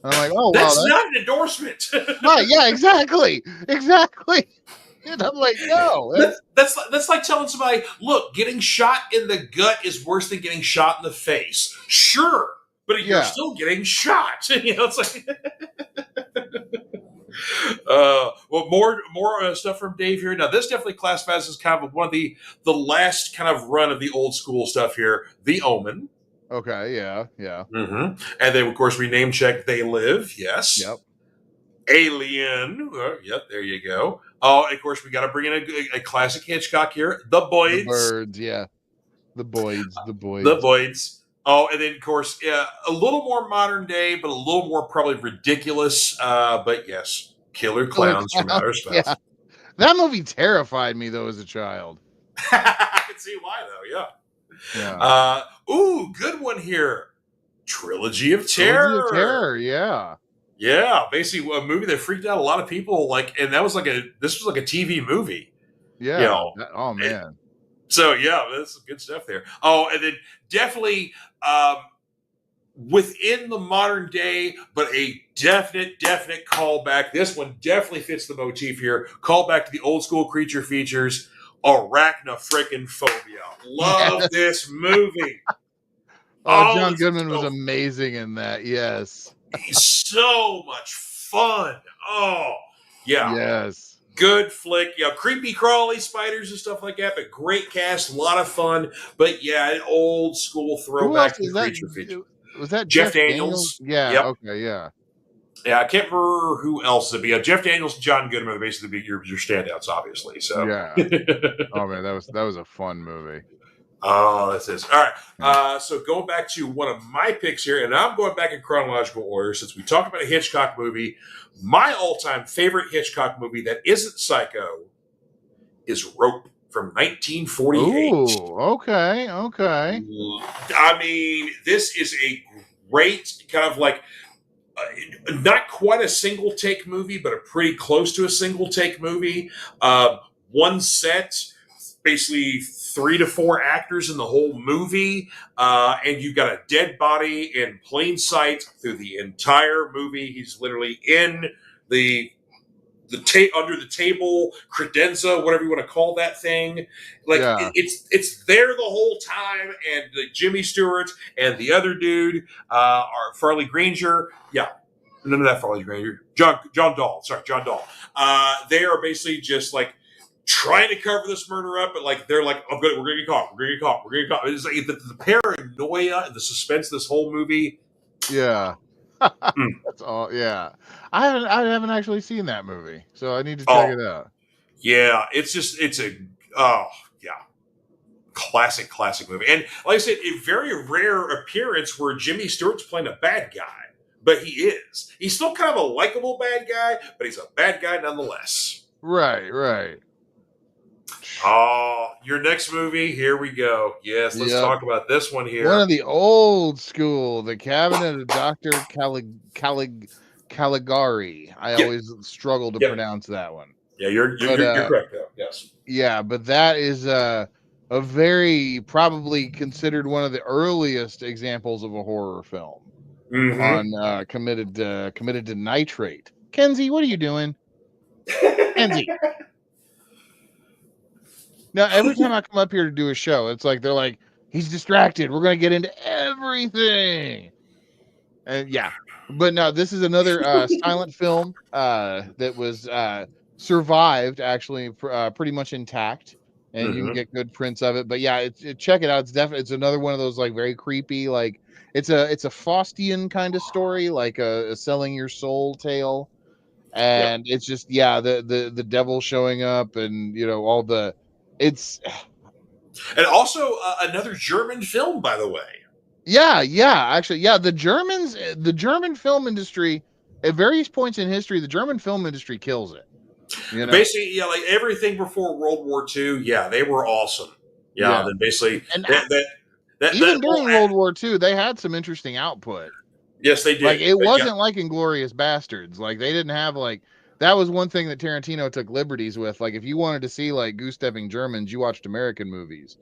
And I'm like, oh, that's not an endorsement. Right? Yeah, exactly. And I'm like, no. That's like telling somebody, look, getting shot in the gut is worse than getting shot in the face. Sure, but you're still getting shot. It's like. Well, more stuff from Dave here. Now, this definitely classifies as kind of one of the last kind of run of the old school stuff here. The Omen. Okay, yeah. Mm-hmm. And then, of course, we name checked They Live. Yes. Yep. Alien. Yep, there you go. Oh, and of course, we got to bring in a classic Hitchcock here. The Boyds. The Birds, yeah. The Boyds. The Boyds. Oh, and then, of course, a little more modern day, but a little more probably ridiculous. But yes, Killer Clowns from Outer Space. Yeah. That movie terrified me, though, as a child. I can see why, though, yeah. Good one here. Trilogy of Terror. Trilogy of Terror, yeah. Yeah, basically a movie that freaked out a lot of people. And that was this was like a TV movie. Yeah. Oh, man. So, yeah, that's some good stuff there. Oh, and then definitely within the modern day, but a definite callback. This one definitely fits the motif here. Callback to the old school creature features, Arachnophobia. Love this movie. John Goodman was amazing in that, yes. He's so much fun. Oh, yeah. Yes. Good flick, creepy crawly spiders and stuff like that, but great cast, a lot of fun. But an old school throwback to the creature feature. Was that Jeff Daniels? Yeah. Yep. Okay. Yeah. Yeah, I can't remember who else it'd be. Jeff Daniels, and John Goodman are basically your standouts, obviously. So yeah. Oh man, that was a fun movie. Oh, that's it. All right. So going back to one of my picks here, and I'm going back in chronological order since we talked about a Hitchcock movie. My all-time favorite Hitchcock movie that isn't Psycho is Rope from 1948. Ooh, okay. I mean, this is a great kind of like not quite a single take movie, but a pretty close to a single take movie. One set, basically 3 to 4 actors in the whole movie, and you've got a dead body in plain sight through the entire movie. He's literally in under the table, credenza, whatever you want to call that thing. It's there the whole time, and Jimmy Stewart and the other dude are Farley Granger. Yeah. None of that Farley Granger. John Dahl. Sorry, John Dahl. They are basically just like trying to cover this murder up, but like they're like, we're gonna get caught. It's like the paranoia and the suspense of this whole movie. Yeah. That's all. Yeah, I haven't actually seen that movie, so I need to check it out. Yeah, it's a classic movie, and like I said, a very rare appearance where Jimmy Stewart's playing a bad guy, but he's still kind of a likable bad guy, but he's a bad guy nonetheless. Right. Oh, your next movie, here we go. Yes, let's talk about this one here. One of the old school, The Cabinet of Dr. Caligari. I always struggle to pronounce that one. Yeah, you're correct, though. Yes. Yeah, but that is a very probably considered one of the earliest examples of a horror film on committed to nitrate. Kenzie, what are you doing? Kenzie. Now, every time I come up here to do a show, it's like they're like, he's distracted. We're going to get into everything. And But no, this is another silent film that was survived actually pretty much intact, and you can get good prints of it. But yeah, check it out. It's another one of those like very creepy, like it's a Faustian kind of story, like a selling your soul tale, and it's just the devil showing up, and all the it's And also another German film, by the way. Actually, the German film industry, at various points in history, the German film industry kills it. Basically, like everything before World War II, they were awesome. Then basically, and even during World War II, they had some interesting output. Yes, they did. Like it wasn't like Inglourious Bastards. Like they didn't have that was one thing that Tarantino took liberties with. Like if you wanted to see like goose-stepping Germans, you watched American movies.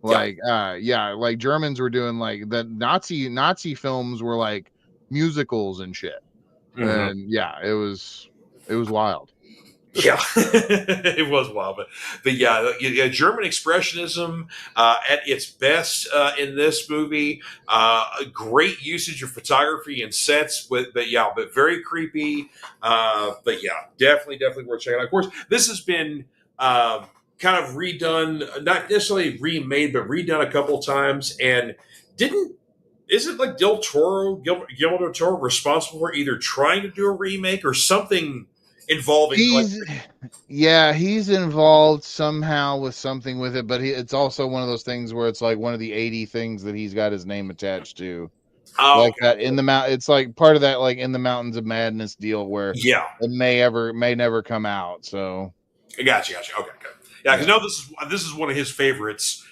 Like like Germans were doing like the Nazi films were like musicals and shit. And it was wild. Yeah, it was wild, but German expressionism at its best in this movie. A great usage of photography and sets, but very creepy. Definitely worth checking out. Of course, this has been kind of redone, not necessarily remade, but redone a couple times, and isn't like Guillermo del Toro responsible for either trying to do a remake or something? Involving he's involved somehow with something with it, but it's also one of those things where it's like one of the 80 things that he's got his name attached to. Like that in the mount, it's like part of that like in the Mountains of Madness deal where it may never come out. So gotcha. Okay, good. Yeah, because no, this is one of his favorites.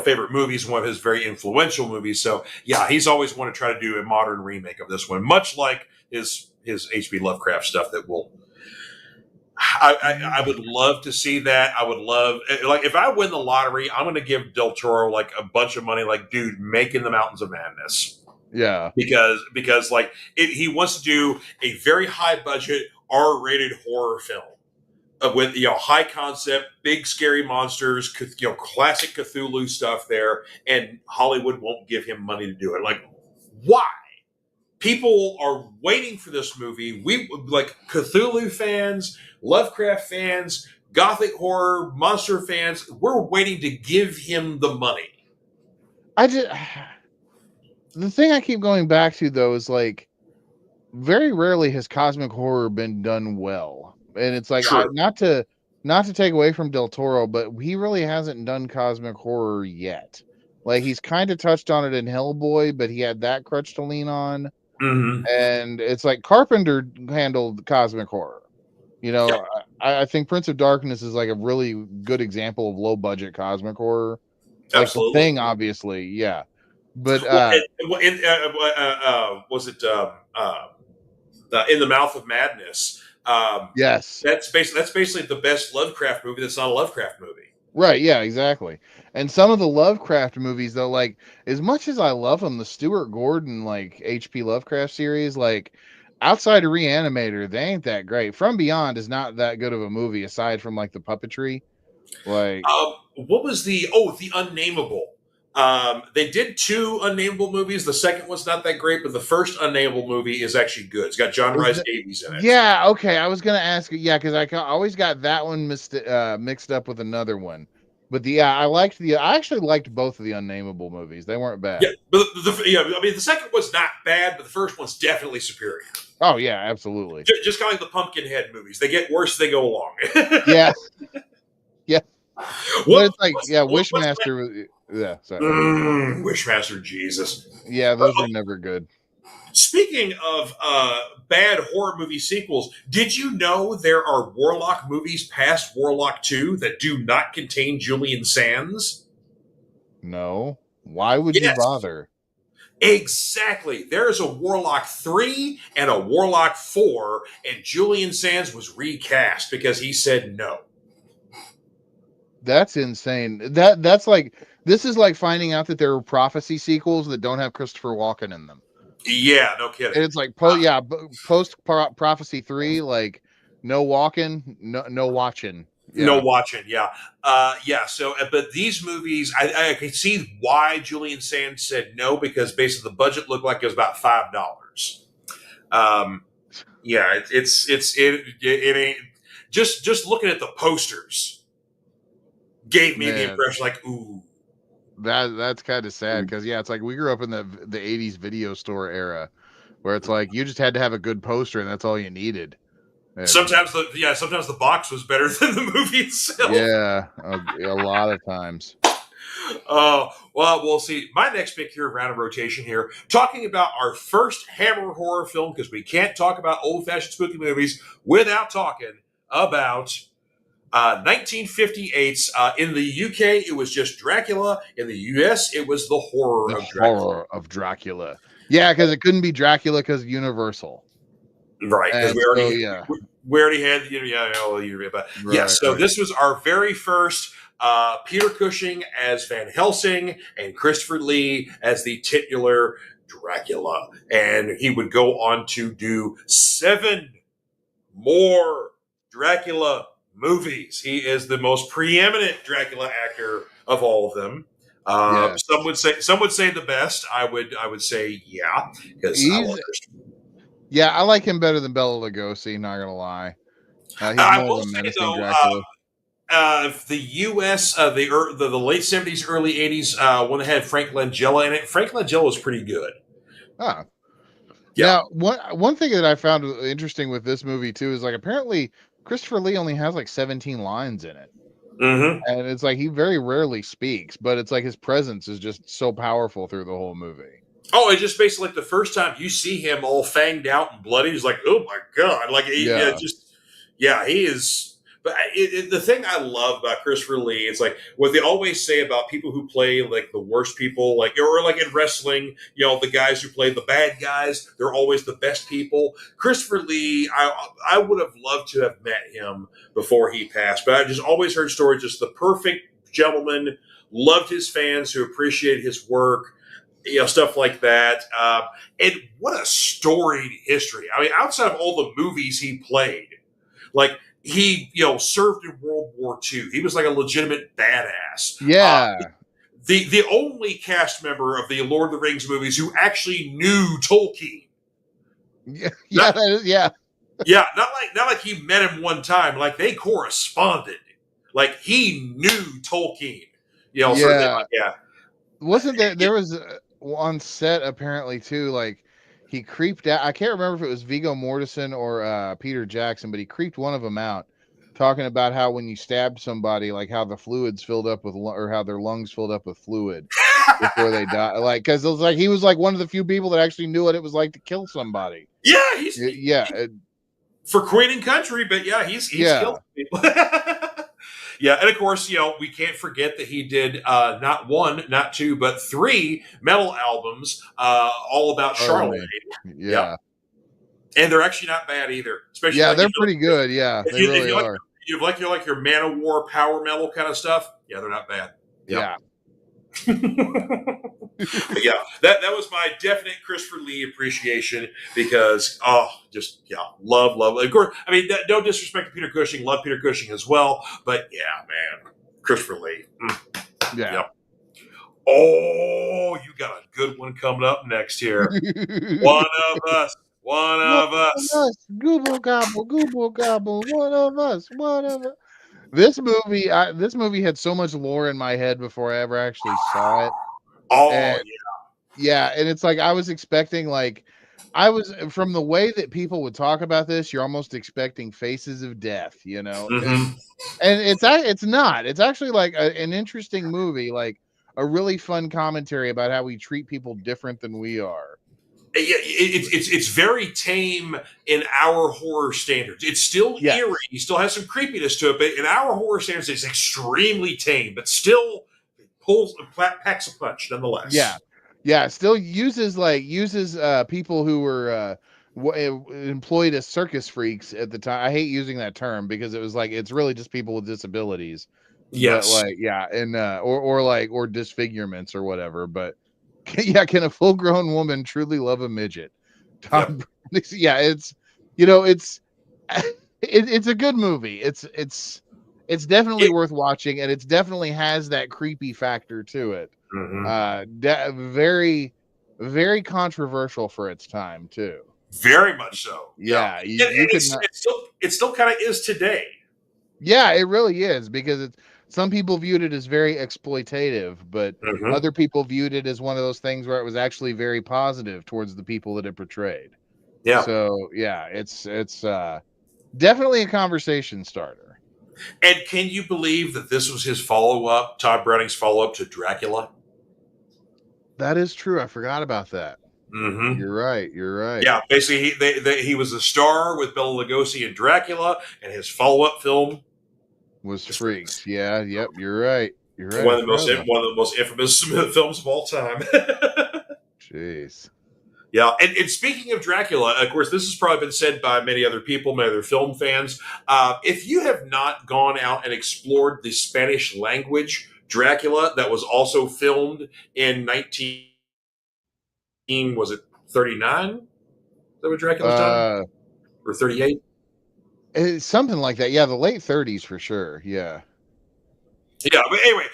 Favorite movies, one of his very influential movies. So he's always wanted to try to do a modern remake of this one, much like his H.P. Lovecraft stuff. That I would love to see that. I would love, like, if I win the lottery, I'm going to give Del Toro like a bunch of money. Like, dude, make In the Mountains of Madness. Yeah, because like he wants to do a very high budget R-rated horror film. With high concept, big scary monsters, classic Cthulhu stuff there, and Hollywood won't give him money to do it. Like, why? People are waiting for this movie. We like Cthulhu fans, Lovecraft fans, Gothic horror, monster fans. We're waiting to give him the money. The thing I keep going back to though is like, very rarely has cosmic horror been done well. And it's like not to take away from Del Toro, but he really hasn't done cosmic horror yet. Like he's kind of touched on it in Hellboy, but he had that crutch to lean on. And it's like Carpenter handled cosmic horror. I think Prince of Darkness is like a really good example of low budget cosmic horror. Like The Thing, obviously, yeah. But was it In the Mouth of Madness? Yes, that's basically the best Lovecraft movie that's not a Lovecraft movie. Right, yeah, exactly. And some of the Lovecraft movies though, like as much as I love them, the Stuart Gordon like HP Lovecraft series, like outside of Reanimator, they ain't that great. From Beyond is not that good of a movie aside from like the puppetry. Like what was the Unnameable? They did 2 Unnameable movies. The second one's not that great, but the first Unnameable movie is actually good. It's got John Rhys Davies in it. Yeah, okay. I was gonna ask you, because I always got that one mixed up with another one. But I actually liked both of the Unnameable movies. They weren't bad. Yeah, but the second one's not bad, but the first one's definitely superior. Oh yeah, absolutely. Just kind of like the Pumpkinhead movies. They get worse as they go along. Yeah. Yeah. Well, it's like Wishmaster. Yeah, sorry. Wishmaster, Jesus. Yeah, those are never good. Speaking of bad horror movie sequels, did you know there are Warlock movies past Warlock 2 that do not contain Julian Sands? No. Why would you bother? Exactly. There's a Warlock 3 and a Warlock 4, and Julian Sands was recast because he said no. That's insane. That's like, this is like finding out that there are Prophecy sequels that don't have Christopher Walken in them. Yeah, no kidding. And it's like post Prophecy 3, like no Walken, no watching. No watching, yeah. So, but these movies, I can see why Julian Sands said no, because basically the budget looked like it was about $5. Yeah, it ain't just looking at the posters gave me the impression like, ooh. That's kind of sad because it's like we grew up in the 80s video store era where it's like you just had to have a good poster and that's all you needed. And sometimes the box was better than the movie itself. Yeah, a lot of times. Well, we'll see. My next pick here, round of rotation here, talking about our first Hammer horror film, because we can't talk about old-fashioned spooky movies without talking about 1958's. In the UK, it was just Dracula. In the US, it was the horror of Dracula. Yeah, because it couldn't be Dracula because Universal. Right, because we already had this was our very first Peter Cushing as Van Helsing and Christopher Lee as the titular Dracula, and he would go on to do 7 more Dracula movies. He is the most preeminent Dracula actor of all of them. Some would say the best. I would say because I like him better than Bela Lugosi. Not gonna lie. I will say though, the U.S. The late 70s, early 80s, one that had Frank Langella in it. Frank Langella was pretty good. Yeah. Now, one thing that I found interesting with this movie too is like apparently Christopher Lee only has like 17 lines in it. Mm-hmm. And it's like he very rarely speaks, but it's like his presence is just so powerful through the whole movie. Oh, it's just basically like the first time you see him all fanged out and bloody, he's like, oh my God. Like, he is. But the thing I love about Christopher Lee is like what they always say about people who play like the worst people, like in wrestling, the guys who play the bad guys, they're always the best people. Christopher Lee, I would have loved to have met him before he passed, but I just always heard stories, just the perfect gentleman, loved his fans who appreciated his work. Stuff like that. And what a storied history. I mean, outside of all the movies he played, like he, served in World War II. He was like a legitimate badass. Yeah. The only cast member of the Lord of the Rings movies who actually knew Tolkien. Yeah. Not like he met him one time. Like they corresponded. Like he knew Tolkien. Wasn't there was on set apparently too, like he creeped out. I can't remember if it was Viggo Mortensen or Peter Jackson, but he creeped one of them out talking about how when you stabbed somebody, like how the fluids filled up with, or how their lungs filled up with fluid before they died. Like, because it was like he was like one of the few people that actually knew what it was like to kill somebody. Yeah, for Queen and Country, but he's killed people. Yeah, and of course, we can't forget that he did not 1, not 2, but 3 metal albums, all about Charlemagne. Yeah. And they're actually not bad either. Especially they're pretty good. Yeah, they really are. You like your Manowar power metal kind of stuff. Yeah, they're not bad. Yeah. That was my definite Christopher Lee appreciation because love. Of course, I mean, no disrespect to Peter Cushing, love Peter Cushing as well, but man, Christopher Lee. Yeah. Oh, you got a good one coming up next here. One of us. Gooble gobble, gooble gobble. One of us. This movie had so much lore in my head before I ever actually saw it. And it's like I was expecting, like, from the way that people would talk about this, you're almost expecting Faces of Death, Mm-hmm. And it's not. It's actually like an interesting movie, like a really fun commentary about how we treat people different than we are. It's very tame in our horror standards. It's still eerie. It still has some creepiness to it, but in our horror standards, it's extremely tame, but still packs a punch nonetheless. Yeah. Still uses people who were employed as circus freaks at the time. I hate using that term because it was like it's really just people with disabilities. Yes. But or disfigurements or whatever. But can a full-grown woman truly love a midget? It's it's a good movie. It's It's definitely worth watching, and it definitely has that creepy factor to it. Very, very controversial for its time too. Very much so. Yeah, And you could not. it still kind of is today. Yeah, it really is, because some people viewed it as very exploitative, but other people viewed it as one of those things where it was actually very positive towards the people that it portrayed. Yeah. So yeah, it's definitely a conversation starter. And can you believe that this was his follow up, Todd Browning's follow up to Dracula? That is true. I forgot about that. Mm-hmm. You're right. You're right. Yeah, basically, he was a star with Bela Lugosi in Dracula, and his follow up film was is Freaks. Yeah. Yep. You're right. You're right. one of the most infamous films of all time. Jeez. Yeah, and speaking of Dracula, of course, this has probably been said by many other people, many other film fans. If you have not gone out and explored the Spanish language Dracula that was also filmed in 19, was it 39? Is that what Dracula's done? Or 38? It's something like that. Yeah, the late 30s for sure. Yeah. Yeah, but anyway,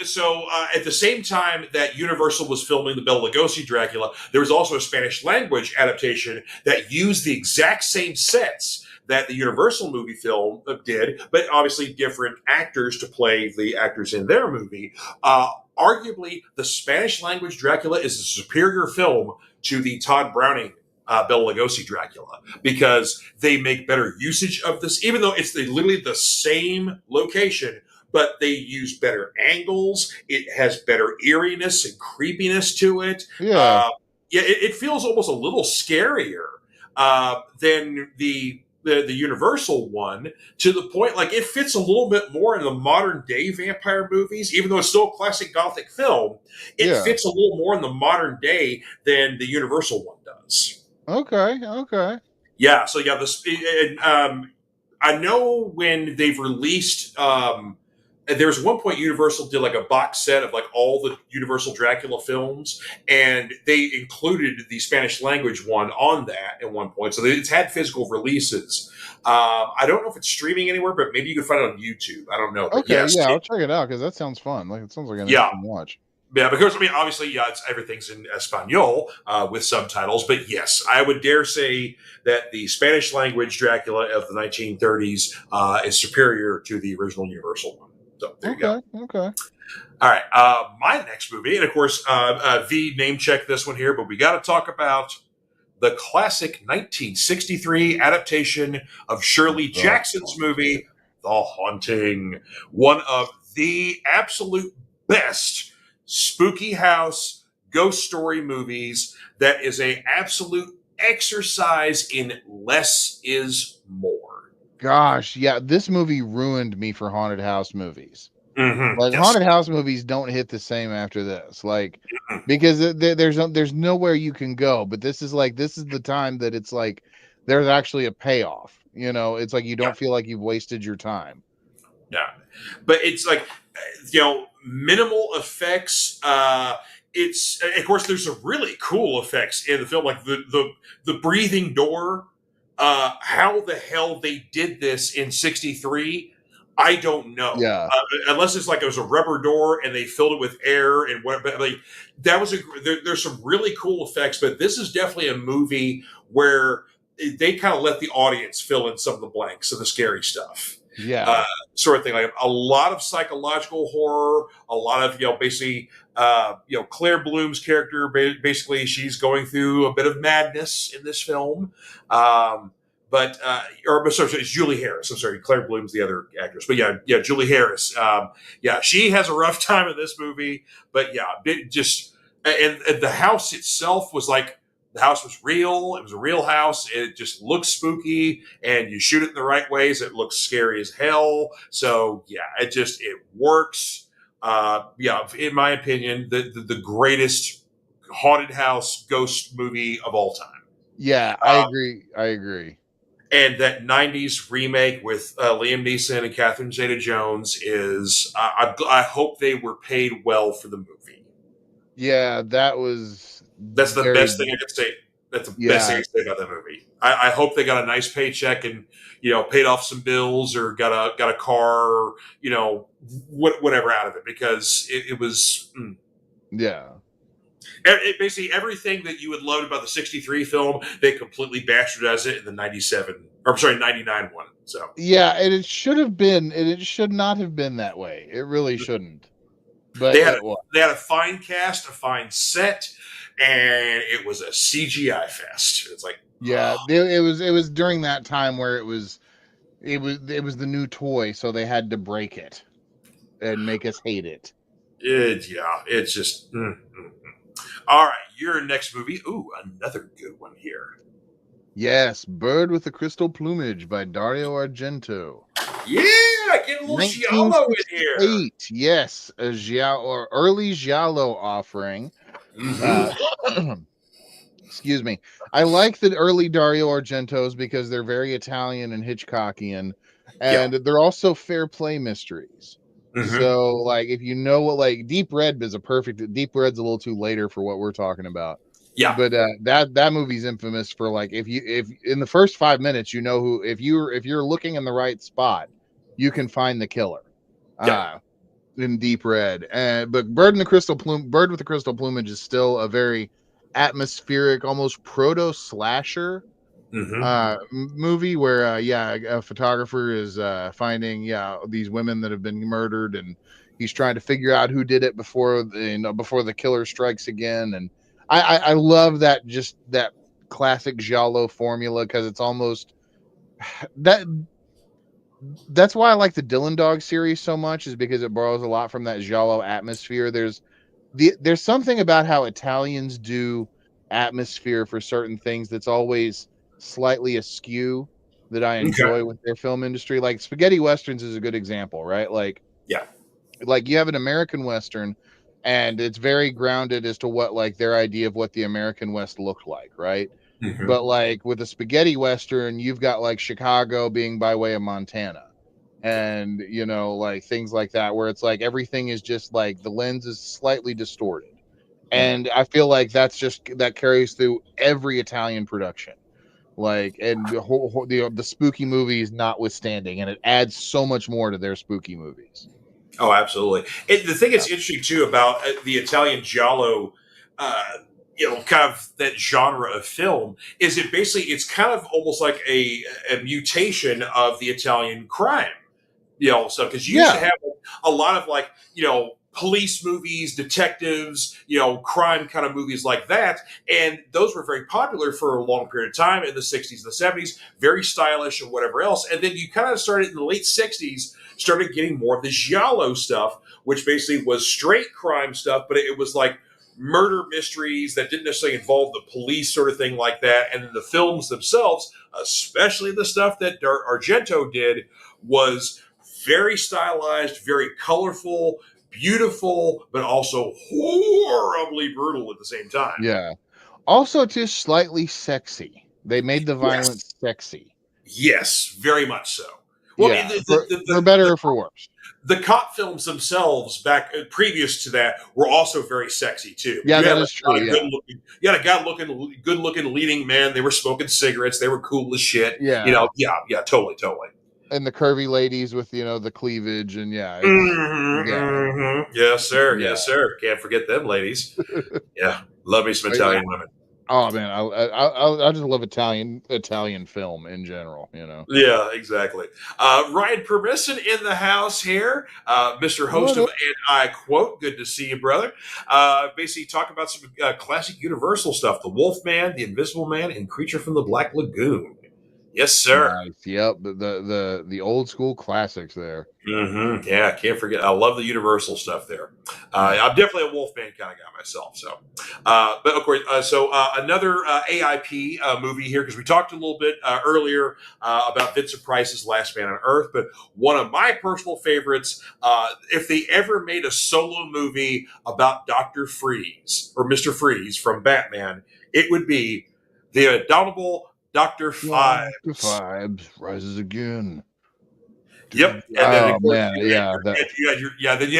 so at the same time that Universal was filming the Bela Lugosi Dracula, there was also a Spanish language adaptation that used the exact same sets that the Universal movie film did, but obviously different actors to play the actors in their movie. Arguably, the Spanish language Dracula is a superior film to the Todd Browning Bela Lugosi Dracula, because they make better usage of this, even though it's literally the same location, but they use better angles. It has better eeriness and creepiness to it. Yeah. It feels almost a little scarier than the Universal one, to the point like it fits a little bit more in the modern day vampire movies, even though it's still a classic Gothic film. It fits a little more in the modern day than the Universal one does. Okay. Okay. Yeah. So yeah, I know when they've released. There was one point Universal did like a box set of like all the Universal Dracula films, and they included the Spanish language one on that at one point. So it's had physical releases. I don't know if it's streaming anywhere, but maybe you can find it on YouTube. I don't know. But Okay. yes, Yeah, I'll check it out because that sounds fun. Like, it sounds like an interesting watch. Yeah, because I mean, obviously, yeah, everything's in Espanol with subtitles. But yes, I would dare say that the Spanish language Dracula of the 1930s is superior to the original Universal one. So there you go. Okay. All right. My next movie, and of course, V name checked this one here, but we got to talk about the classic 1963 adaptation of Shirley Jackson's movie, The Haunting. One of the absolute best spooky house ghost story movies that is a absolute exercise in less is more. Gosh, yeah, this movie ruined me for haunted house movies. Mm-hmm. Like, haunted house movies don't hit the same after this, like, because there's nowhere you can go. But this is the time that it's like there's actually a payoff. It's like you don't feel like you've wasted your time. Yeah, but it's like minimal effects. It's of course there's some really cool effects in the film, like the breathing door. How the hell they did this in '63, I don't know. Yeah. Unless it's like it was a rubber door and they filled it with air and what. But like that was there's some really cool effects, but this is definitely a movie where they kind of let the audience fill in some of the blanks of the scary stuff. Yeah. Sort of thing, like a lot of psychological horror, a lot of basically Claire Bloom's character, basically she's going through a bit of madness in this film. Sorry, it's Julie Harris. I'm sorry, Claire Bloom's the other actress, but yeah, Julie Harris. She has a rough time in this movie, but yeah, and the house itself was like. The house was real. It was a real house. It just looks spooky, and you shoot it in the right ways, it looks scary as hell. So yeah, it works. In my opinion, the greatest haunted house ghost movie of all time. Yeah, I agree. And that '90s remake with Liam Neeson and Catherine Zeta-Jones is. I hope they were paid well for the movie. Yeah, that was. That's the best thing I could say. That's the best thing to say about that movie. I hope they got a nice paycheck and paid off some bills or got a car or whatever out of it, because it was basically everything that you would love about the '63 film. They completely bastardized it in the '99 one. So and it should have been, and it should not have been that way. It really shouldn't. But they had a fine cast, a fine set, and it was a CGI fest. It's like it was during that time where it was the new toy, so they had to break it and make us hate it. It's just. All right, your next movie. Ooh, another good one here. Yes, Bird with the Crystal Plumage by Dario Argento. Yeah, get a little giallo in here. Yes, a early giallo offering. Excuse me. I like the early Dario Argentos because they're very Italian and Hitchcockian, and they're also fair play mysteries. So, like, if you know what, like, Deep Red's a little too later for what we're talking about. Yeah, but that movie's infamous for, like, if in the first 5 minutes who, if you're looking in the right spot, you can find the killer. In Deep Red. But Bird with the Crystal Plumage is still a very atmospheric, almost proto slasher movie where a photographer is finding these women that have been murdered, and he's trying to figure out who did it before the killer strikes again. And I love that classic giallo formula, because it's almost that's why I like the Dylan Dog series so much, is because it borrows a lot from that giallo atmosphere. There's something about how Italians do atmosphere for certain things that's always slightly askew that I enjoy with their film industry. Like spaghetti westerns is a good example, right? Like you have an American Western, and it's very grounded as to what, like, their idea of what the American West looked like, right? But like with a spaghetti Western, you've got like Chicago being by way of Montana, and like things like that, where it's like everything is just like the lens is slightly distorted. And I feel like that carries through every Italian production. Like, and the spooky movies notwithstanding, and it adds so much more to their spooky movies. Oh, absolutely. The thing that's interesting too about the Italian giallo, kind of that genre of film, is it's kind of almost like a mutation of the Italian crime, so because you used to have a lot of, like, police movies, detectives, crime kind of movies like that. And those were very popular for a long period of time in the 60s and the 70s, very stylish and whatever else. And then you kind of started in the late 60s, started getting more of the giallo stuff, which basically was straight crime stuff, but it was like murder mysteries that didn't necessarily involve the police, sort of thing like that. And then the films themselves, especially the stuff that Argento did, was very stylized, very colorful, beautiful, but also horribly brutal at the same time. Yeah. Also, just slightly sexy. They made the violence sexy. Yes, very much so. Well, for better or for worse. The cop films themselves, back previous to that, were also very sexy too. Yeah, that is true. You had a guy good looking leading man. They were smoking cigarettes. They were cool as shit. Yeah, totally. And the curvy ladies with the cleavage, and yes sir. Can't forget them ladies. Love me some Italian women. Oh man, I just love Italian film in general. Yeah, exactly. Ryan Permisson in the house here, Mr. Host of And I Quote. Good to see you, brother. Basically, talk about some classic Universal stuff: The Wolfman, The Invisible Man, and Creature from the Black Lagoon. Yes, sir. Nice. Yep, the old school classics there. Yeah, can't forget. I love the Universal stuff there. I'm definitely a Wolfman kind of guy myself. So, but of course, another AIP movie here, because we talked a little bit earlier about Vincent Price's Last Man on Earth. But one of my personal favorites, if they ever made a solo movie about Dr. Freeze or Mr. Freeze from Batman, it would be The Indomitable Dr. Phibes. Dr. Phibes rises again. Yep, and then of course man, yeah,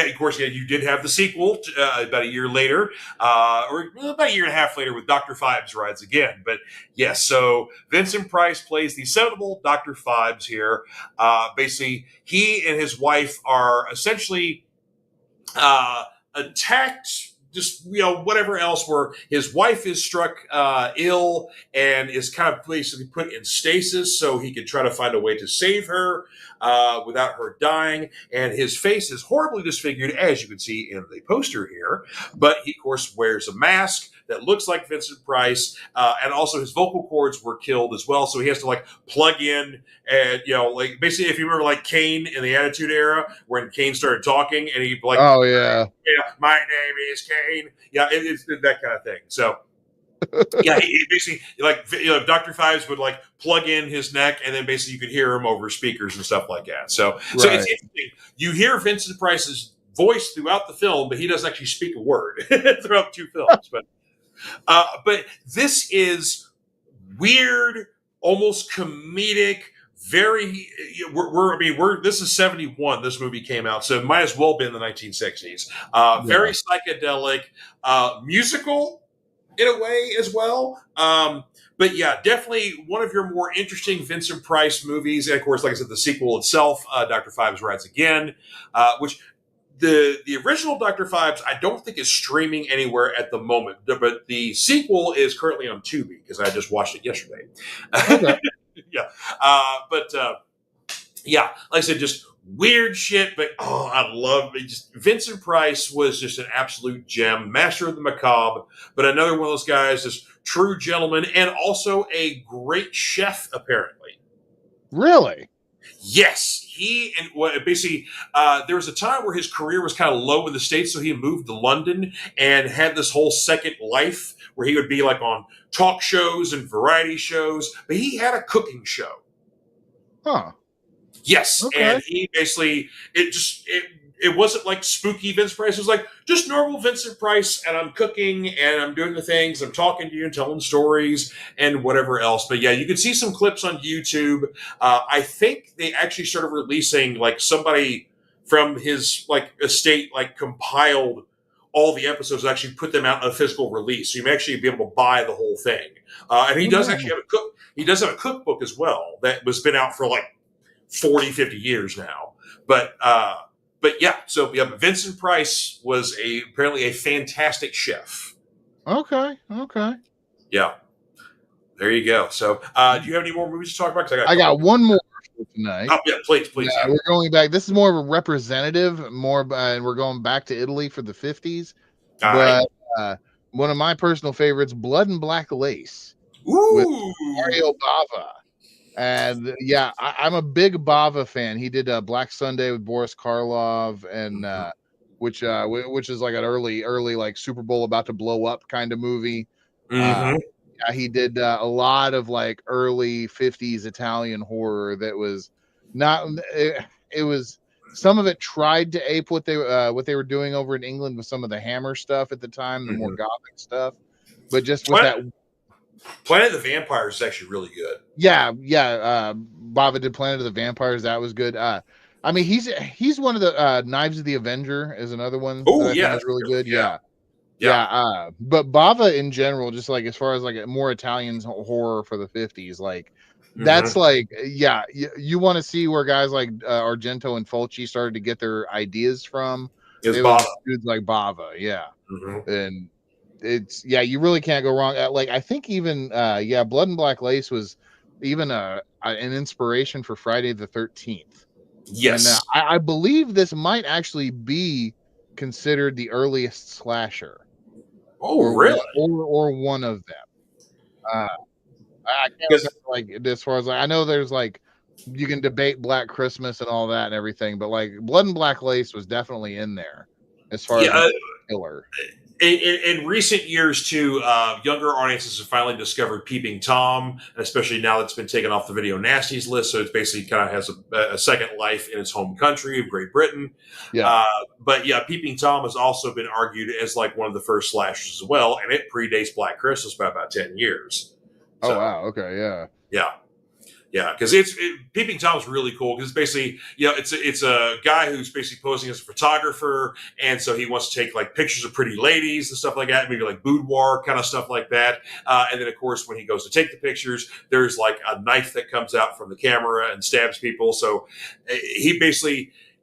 of course you did have the sequel about a year later, or about a year and a half later with Doctor Phibes Rides Again. But yes, so Vincent Price plays the seminal Doctor Phibes here. Basically, he and his wife are essentially attacked. Just whatever else. Where his wife is struck ill and is kind of basically put in stasis, so he could try to find a way to save her without her dying. And his face is horribly disfigured, as you can see in the poster here. But he, of course, wears a mask that looks like Vincent Price, and also his vocal cords were killed as well, so he has to plug in, and basically, if you remember Kane in the Attitude Era, when Kane started talking, and he'd oh yeah, my name is Kane, it's that kind of thing. So he basically Dr. Phibes would plug in his neck, and then basically you could hear him over speakers and stuff like that. So it's interesting. You hear Vincent Price's voice throughout the film, but he doesn't actually speak a word throughout 2 films. But this is weird, almost comedic. Very, this is 71. This movie came out, so it might as well be in the 1960s. Very psychedelic, musical in a way as well. But yeah, definitely one of your more interesting Vincent Price movies. And of course, like I said, the sequel itself, Dr. Phibes Rides Again, which the original Dr. Phibes, I don't think is streaming anywhere at the moment, but the sequel is currently on Tubi because I just watched it yesterday. Okay. Like I said, just weird shit, but I love it. Just Vincent Price was just an absolute gem, master of the macabre, but another one of those guys, just true gentleman, and also a great chef, apparently. Really? Yes, basically there was a time where his career was kind of low in the States, so he moved to London and had this whole second life where he would be on talk shows and variety shows, but he had a cooking show. Huh. Yes, okay. And he basically it wasn't like spooky Vincent Price. It was just normal Vincent Price, and I'm cooking and I'm doing the things. I'm talking to you and telling stories and whatever else. But yeah, you can see some clips on YouTube. I think they actually started releasing somebody from his estate compiled all the episodes and actually put them out in a physical release. So you may actually be able to buy the whole thing. And he does actually have he does have a cookbook as well that was been out for 40, 50 years now. But yeah, so Vincent Price was apparently a fantastic chef. Okay. Yeah. There you go. So do you have any more movies to talk about? I got one more tonight. Oh, yeah, please. Yeah, we're going back. This is more of a representative, and we're going back to Italy for the 50s. But one of my personal favorites, Blood and Black Lace. Ooh. With Mario Bava. And yeah, I'm a big Bava fan. He did Black Sunday with Boris Karloff, and which is an early Super Bowl about to blow up kind of movie. Mm-hmm. Yeah, he did a lot of early 50s Italian horror that was not. It was some of it tried to ape what they were doing over in England with some of the Hammer stuff at the time, the more Gothic stuff, but just with that. Planet of the Vampires is actually really good. Yeah. Bava did Planet of the Vampires. That was good. He's one of the Knives of the Avenger is another one. Oh yeah, is really good. Yeah. But Bava in general, just as far as more Italian horror for the 50s, that's you want to see where guys like Argento and Fulci started to get their ideas from. It was dudes like Bava, and it's you really can't go wrong. I think even Blood and Black Lace was even an inspiration for Friday the 13th. Yes, and I believe this might actually be considered the earliest slasher. Oh, really? Or one of them. I can't remember, as far as I know, there's you can debate Black Christmas and all that and everything, but Blood and Black Lace was definitely in there as far as killer. In recent years, too, younger audiences have finally discovered Peeping Tom, especially now that it's been taken off the Video Nasties list. So it basically kind of has a second life in its home country of Great Britain. Yeah. But yeah, Peeping Tom has also been argued as one of the first slashers as well, and it predates Black Christmas by about 10 years. So, oh wow! Okay, yeah. Yeah, because Peeping Tom's really cool because basically, it's a guy who's basically posing as a photographer, and so he wants to take like pictures of pretty ladies and stuff like that, maybe like boudoir kind of stuff like that. And then of course, when he goes to take the pictures, there's like a knife that comes out from the camera and stabs people. So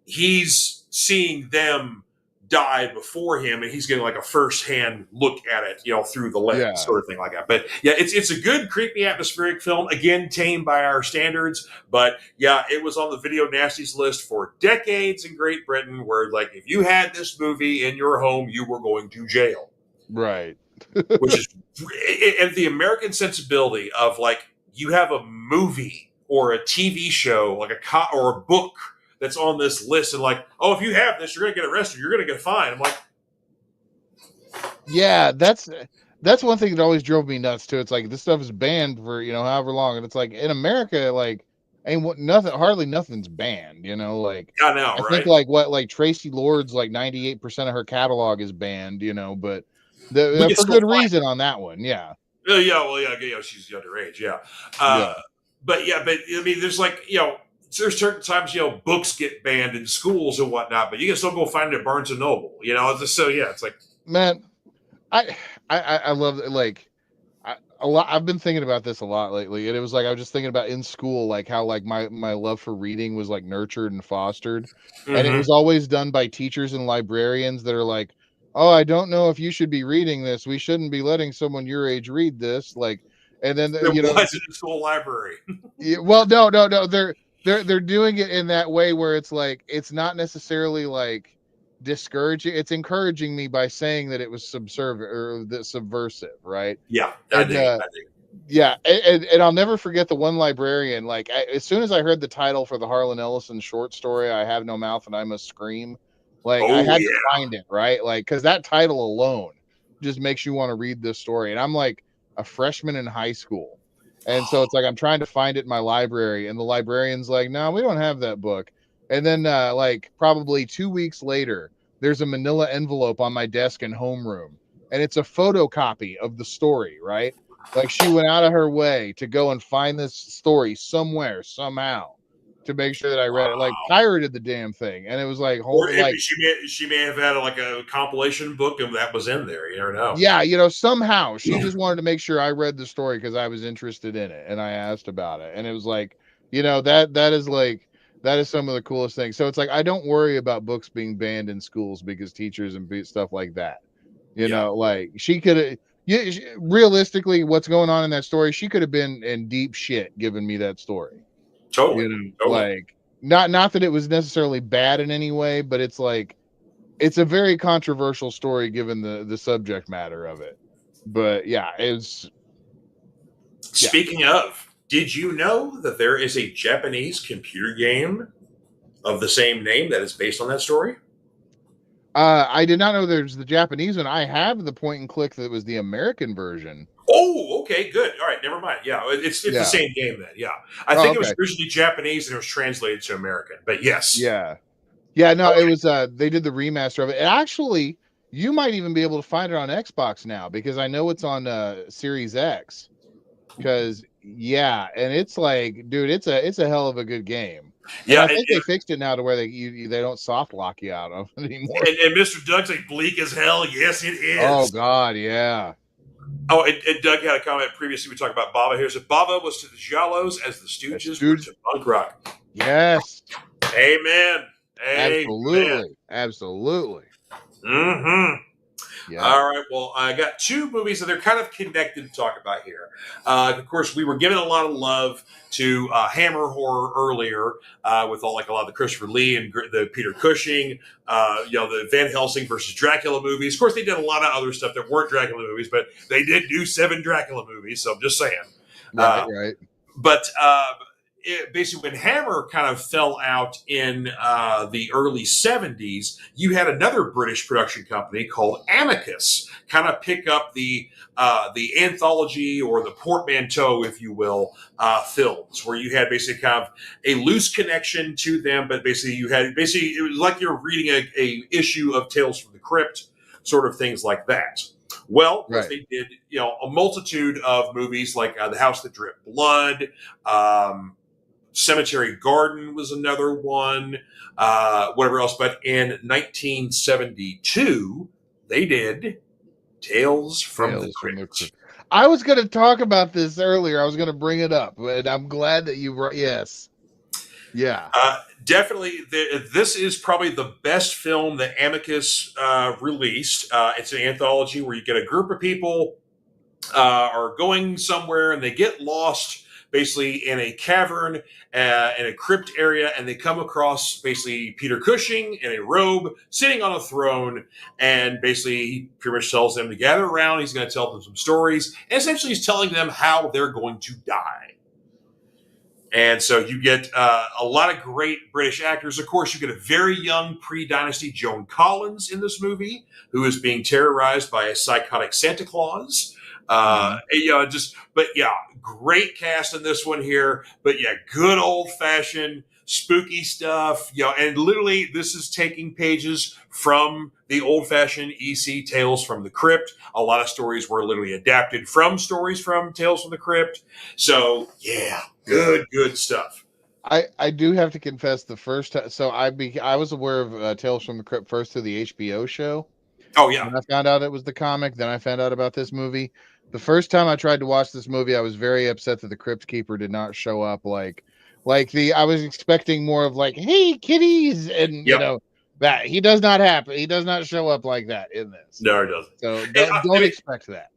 he's seeing them die before him, and he's getting like a first-hand look at it, through the lens, sort of thing like that. But yeah, it's a good, creepy, atmospheric film. Again, tame by our standards, but yeah, it was on the video nasties list for decades in Great Britain, where like if you had this movie in your home, you were going to jail. Right. Which is, and the American sensibility of like you have a movie or a TV show, like or a book that's on this list, and like, oh, if you have this, you're going to get arrested. You're going to get fined. I'm like, yeah, that's one thing that always drove me nuts too. It's like this stuff is banned for however long, and it's like in America, like hardly nothing's banned. Like I know, I think like Tracy Lord's like 98% of her catalog is banned. But for good reason on that one. Yeah. She's underage. Yeah. But I mean, there's like there's certain times books get banned in schools and whatnot, but you can still go find it at Barnes and Noble. It's like, man, I love it. Like a lot. I've been thinking about this a lot lately, and it was like I was just thinking about in school, like how like my love for reading was like nurtured and fostered, and it was always done by teachers and librarians that are like, oh, I don't know if you should be reading this. We shouldn't be letting someone your age read this. Like, and then was in the school library. Yeah, well, no. They're doing it in that way where it's like it's not necessarily like discouraging. It's encouraging me by saying that it was subversive, right? Yeah, I think. Yeah, and I'll never forget the one librarian. Like as soon as I heard the title for the Harlan Ellison short story, "I Have No Mouth and I Must Scream," like I had to find it, right? Like because that title alone just makes you want to read this story. And I'm like a freshman in high school. And so it's like I'm trying to find it in my library, and the librarian's like, "No, we don't have that book." And then like probably 2 weeks later, there's a manila envelope on my desk in homeroom, and it's a photocopy of the story, right? Like she went out of her way to go and find this story somewhere, somehow, to make sure that I read it. Like pirated the damn thing, and it was like, she may have had like a compilation book and that was in there. You never know. Yeah, somehow she just wanted to make sure I read the story because I was interested in it, and I asked about it, and it was like, that is some of the coolest things. So it's like I don't worry about books being banned in schools because teachers and stuff like that. Like she could have. Realistically, what's going on in that story? She could have been in deep shit giving me that story. Totally. Like not that it was necessarily bad in any way, but it's like it's a very controversial story given the subject matter of it. But yeah, it's. Speaking of, did you know that there is a Japanese computer game of the same name that is based on that story? I did not know there's the Japanese one. I have the point and click that was the American version. Oh, okay, good. All right, never mind. Yeah, it's the same game then. Yeah, I think it was originally Japanese and it was translated to American. But yes, yeah. No, it was. They did the remaster of it. And actually, you might even be able to find it on Xbox now because I know it's on Series X. Because and it's like, dude, it's a hell of a good game. And I think they fixed it now to where they don't soft lock you out of it anymore. And Mr. Doug's like bleak as hell. Yes, it is. Oh God, yeah. Oh, and Doug had a comment previously. We talked about Bava here. So Bava was to the Giallos as the Stooges were to punk rock. Yes. Amen. Absolutely. Mm-hmm. Yeah. All right. Well, I got two movies that they're kind of connected to talk about here. Of course, we were giving a lot of love to Hammer horror earlier with a lot of the Christopher Lee and the Peter Cushing, the Van Helsing versus Dracula movies. Of course, they did a lot of other stuff that weren't Dracula movies, but they did do 7 Dracula movies. So I'm just saying. Right. But basically, when Hammer kind of fell out in the early 70s, you had another British production company called Amicus kind of pick up the anthology or the portmanteau, if you will, films, where you had basically kind of a loose connection to them, but basically it was like you're reading a issue of Tales from the Crypt, sort of things like that. Well, of course, they did, a multitude of movies like The House That Dripped Blood, Cemetery Garden was another one, whatever else. But in 1972, they did Tales from the Crypt. I was going to talk about this earlier. I was going to bring it up, but I'm glad that you brought. Yes, yeah, definitely. This is probably the best film that Amicus released. It's an anthology where you get a group of people are going somewhere and they get lost, basically in a cavern, in a crypt area, and they come across basically Peter Cushing in a robe sitting on a throne, and basically he pretty much tells them to gather around. He's going to tell them some stories, and essentially he's telling them how they're going to die. And so you get a lot of great British actors. Of course, you get a very young pre-dynasty Joan Collins in this movie, who is being terrorized by a psychotic Santa Claus. Great cast in this one here. But yeah, good old-fashioned spooky stuff. And literally, this is taking pages from the old-fashioned EC Tales from the Crypt. A lot of stories were literally adapted from stories from Tales from the Crypt. So yeah. Good stuff. I do have to confess, the first time, so I was aware of Tales from the Crypt first through the HBO show. Oh yeah. When I found out it was the comic, then I found out about this movie. The first time I tried to watch this movie, I was very upset that the Crypt Keeper did not show up I was expecting more of like, hey kitties, and that he does not happen. He does not show up like that in this. No, it doesn't. So don't expect that.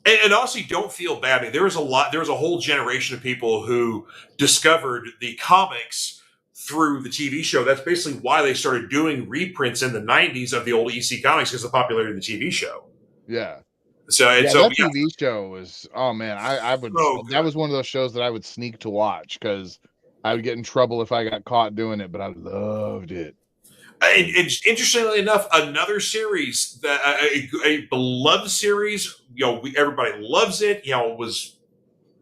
And honestly, don't feel bad. I mean, there was a whole generation of people who discovered the comics through the TV show. That's basically why they started doing reprints in the 90s of the old EC comics, because of the popularity of the TV show. Yeah. That TV show was, oh man, I would, that was one of those shows that I would sneak to watch because I would get in trouble if I got caught doing it, but I loved it. And interestingly enough, another series that a beloved series, everybody loves it. Was,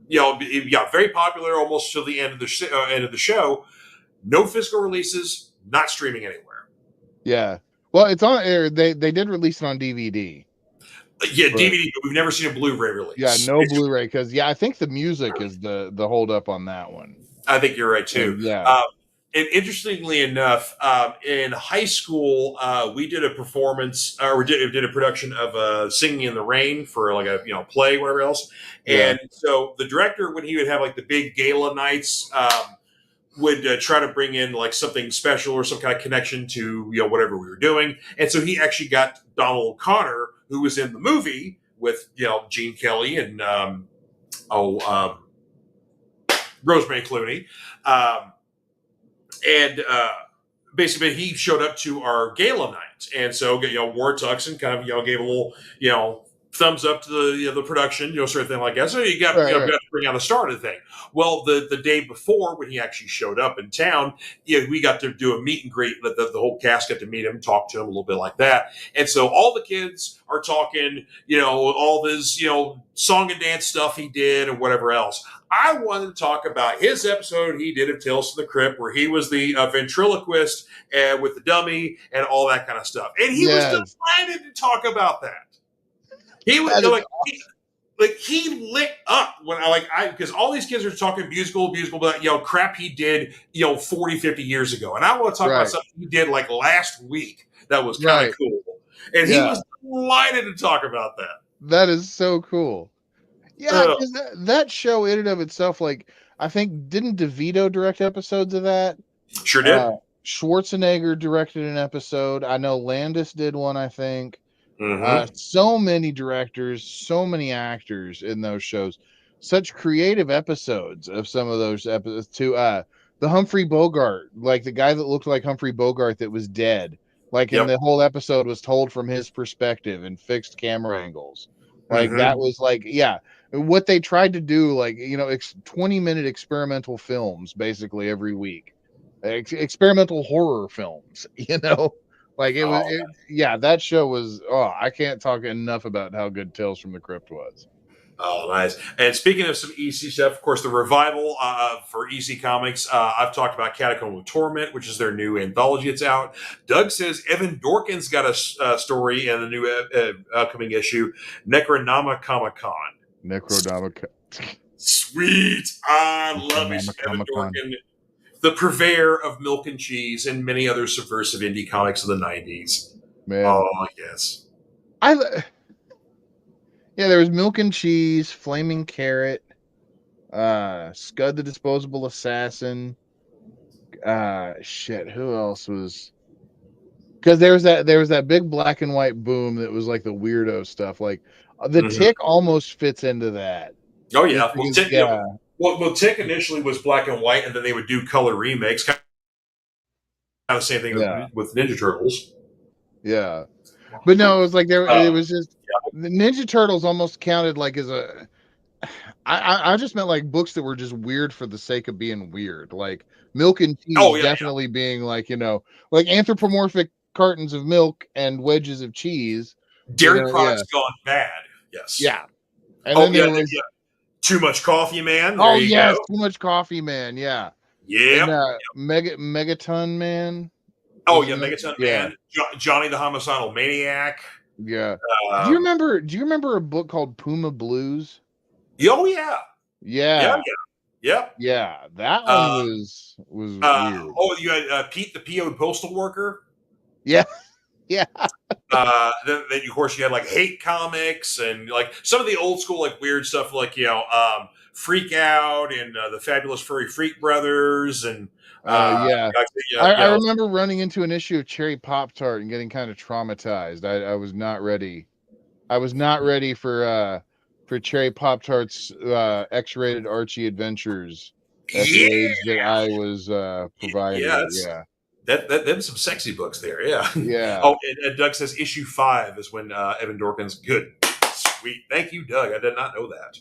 very popular almost till the end of the show. No physical releases, not streaming anywhere. Yeah, well, it's on air. They did release it on DVD. Yeah, but DVD, but we've never seen a Blu-ray release. Yeah, no Blu-ray because I think the music is the hold up on that one. I think you're right too. Yeah. And interestingly enough, in high school, we did a performance, or we did a production of "Singing in the Rain" for like a play, whatever else. Yeah. And so the director, when he would have like the big gala nights, would try to bring in like something special or some kind of connection to whatever we were doing. And so he actually got Donald O'Connor, who was in the movie with Gene Kelly and Rosemary Clooney. And basically, he showed up to our gala night, and so wore tux and kind of gave a little thumbs up to the production, sort of thing like that. So you got to bring out the start of the thing. Well, the day before, when he actually showed up in town, we got to do a meet and greet. The whole cast got to meet him, talk to him a little bit like that. And so all the kids are talking, all this song and dance stuff he did and whatever else. I wanted to talk about his episode he did of Tales from the Crypt, where he was the ventriloquist with the dummy and all that kind of stuff. And he was delighted to talk about that. He was he lit up when because all these kids are talking musical, but crap he did 40, 50 years ago. And I want to talk about something he did like last week that was kind of cool. And he was delighted to talk about that. That is so cool. Yeah, because that show in and of itself, I think, didn't DeVito direct episodes of that? Sure did. Schwarzenegger directed an episode. I know Landis did one, I think. Mm-hmm. So many directors, so many actors in those shows. Such creative episodes of some of those episodes. To the Humphrey Bogart, the guy that looked like Humphrey Bogart that was dead. And the whole episode was told from his perspective and fixed camera angles. That was what they tried to do, 20-minute experimental films basically every week, experimental horror films, that show was, I can't talk enough about how good Tales from the Crypt was. Oh, nice. And speaking of some EC stuff, of course, the revival for EC Comics, I've talked about Catacomb of Torment, which is their new anthology. It's out. Doug says Evan Dorkin's got a story in the new upcoming issue, Necronomicon. Necronomicon. Sweet. I love me some Evan Dorkin, the purveyor of Milk and Cheese and many other subversive indie comics of the 90s. Man. Oh, yes. Yeah, there was Milk and Cheese, Flaming Carrot, Scud the Disposable Assassin. Shit, who else was? Because there was that big black and white boom that was like the weirdo stuff. Like the Tick almost fits into that. Oh yeah, well, Tick, yeah. Well, Tick initially was black and white, and then they would do color remakes. Kind of the same thing with Ninja Turtles. Yeah. But no, it was like it was just the Ninja Turtles almost counted like as a. I just meant like books that were just weird for the sake of being weird, like Milk and Cheese definitely being like like anthropomorphic cartons of milk and wedges of cheese. Dairy products gone bad. Yes. Yeah. And then there was Too Much Coffee Man. There you go. Too Much Coffee Man. Yeah. Yeah. Megaton Man. Oh yeah, Megaton Man. Johnny the Homicidal Maniac. Yeah. Do you remember a book called Puma Blues? Oh yeah. Yeah. Yeah. That one was weird. Oh, you had Pete the PO'd postal worker. Yeah. Then of course you had like Hate Comics and like some of the old school like weird stuff like Freak Out and the Fabulous Furry Freak Brothers and I remember running into an issue of Cherry Pop-Tart and getting kind of traumatized. I was not ready. I was not ready for Cherry Pop-Tart's X-rated Archie adventures at the age that I was provided. Them some sexy books there, yeah. Oh, and Doug says issue 5 is when Evan Dorkin's good. Sweet, thank you, Doug. I did not know that.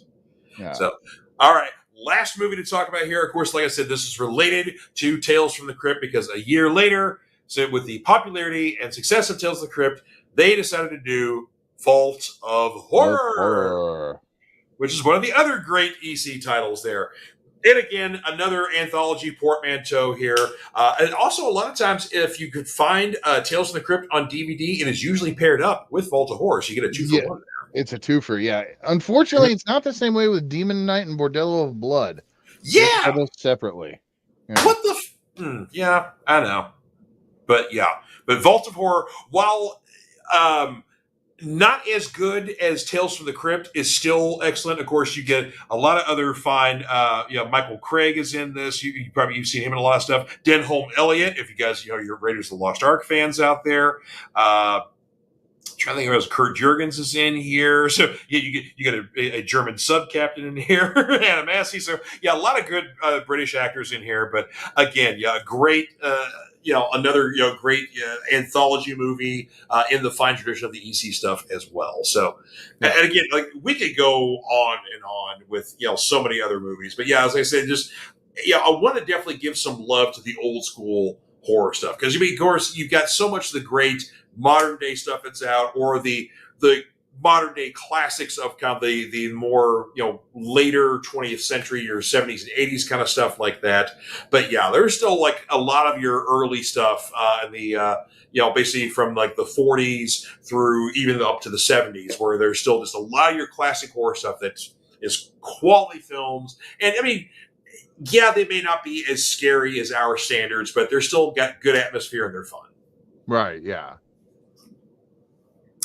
Yeah. So, all right, last movie to talk about here. Of course, like I said, this is related to Tales from the Crypt because a year later, so with the popularity and success of Tales of the Crypt, they decided to do Vault of Horror, which is one of the other great EC titles there. And again, another anthology portmanteau here. And also, a lot of times, if you could find Tales from the Crypt on DVD, it is usually paired up with Vault of Horror. So you get a 2-for-1 there. It's a 2-for, yeah. Unfortunately, it's not the same way with Demon Knight and Bordello of Blood. Yeah. Those separately. Yeah. What the? Yeah, I know. But yeah. But Vault of Horror, while not as good as Tales from the Crypt, is still excellent. Of course, you get a lot of other fine. Michael Craig is in this. You've seen him in a lot of stuff. Denholm Elliott, if you guys you're Raiders of the Lost Ark fans out there. Trying to think of Kurt Jurgens is in here. So you get a German sub captain in here, Anna Massey. So a lot of good British actors in here. But again, great. Another great anthology movie in the fine tradition of the EC stuff as well. So, and again, like we could go on and on with so many other movies, but as I said, just I want to definitely give some love to the old school horror stuff because of course you've got so much of the great modern day stuff that's out, or the modern day classics of kind of the more later 20th century or 70s and 80s kind of stuff like that. But there's still like a lot of your early stuff in the basically from like the 40s through even up to the 70s, where there's still just a lot of your classic horror stuff that is quality films. And I mean, they may not be as scary as our standards, but they're still got good atmosphere and they're fun. Right. Yeah.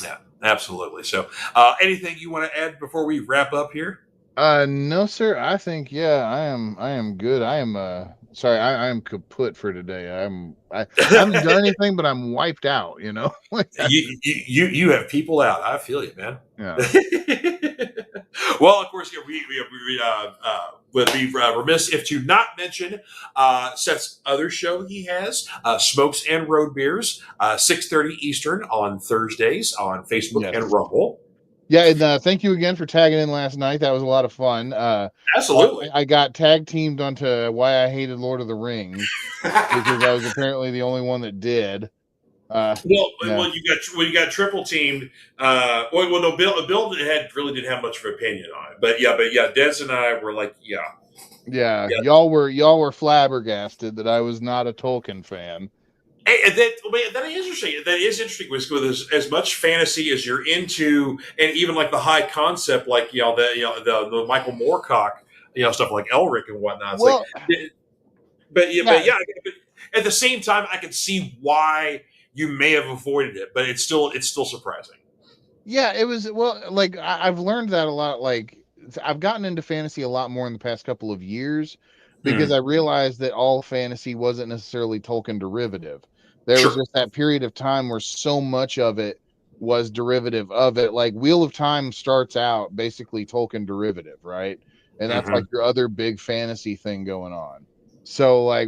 Yeah, absolutely. So, anything you want to add before we wrap up here? No, sir. I think I am good. I am sorry. I am kaput for today. I haven't done anything, but I'm wiped out. You have people out. I feel you, man. Yeah. Well, of course, we would be remiss if to not mention Seth's other show he has, Smokes and Road Beers, 6:30 Eastern on Thursdays on Facebook and Rumble. Yeah, and thank you again for tagging in last night. That was a lot of fun. Absolutely. I got tag teamed onto why I hated Lord of the Rings because I was apparently the only one that did. Yeah. You got triple teamed. No, Bill didn't have much of an opinion on it, but yeah, Des and I were like, yeah. Y'all were flabbergasted that I was not a Tolkien fan. Hey, that is interesting. That is interesting with as much fantasy as you're into, and even like the high concept, like the Michael Moorcock, stuff like Elric and whatnot. It's Well, but at the same time, I can see why you may have avoided it, but it's still surprising. Yeah, it was like I've learned that a lot. Like I've gotten into fantasy a lot more in the past couple of years because I realized that all fantasy wasn't necessarily Tolkien derivative. There was just that period of time where so much of it was derivative of it. Like Wheel of Time starts out basically Tolkien derivative, right? And that's like your other big fantasy thing going on. So like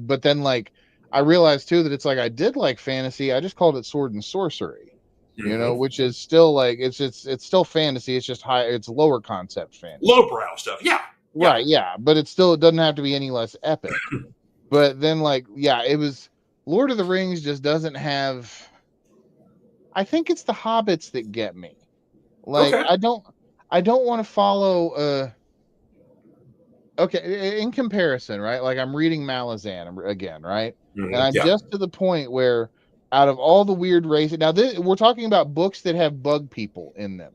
but then like I realized too that it's like I did like fantasy. I just called it sword and sorcery, which is still like it's still fantasy. It's just it's lower concept fantasy, lowbrow stuff. Yeah, right. Yeah, but it doesn't have to be any less epic. But then it was Lord of the Rings just doesn't have. I think it's the hobbits that get me. Like okay. I don't want to follow. Okay, in comparison, right? Like I'm reading Malazan again, right? And I'm just to the point where out of all the weird races, now we're talking about books that have bug people in them,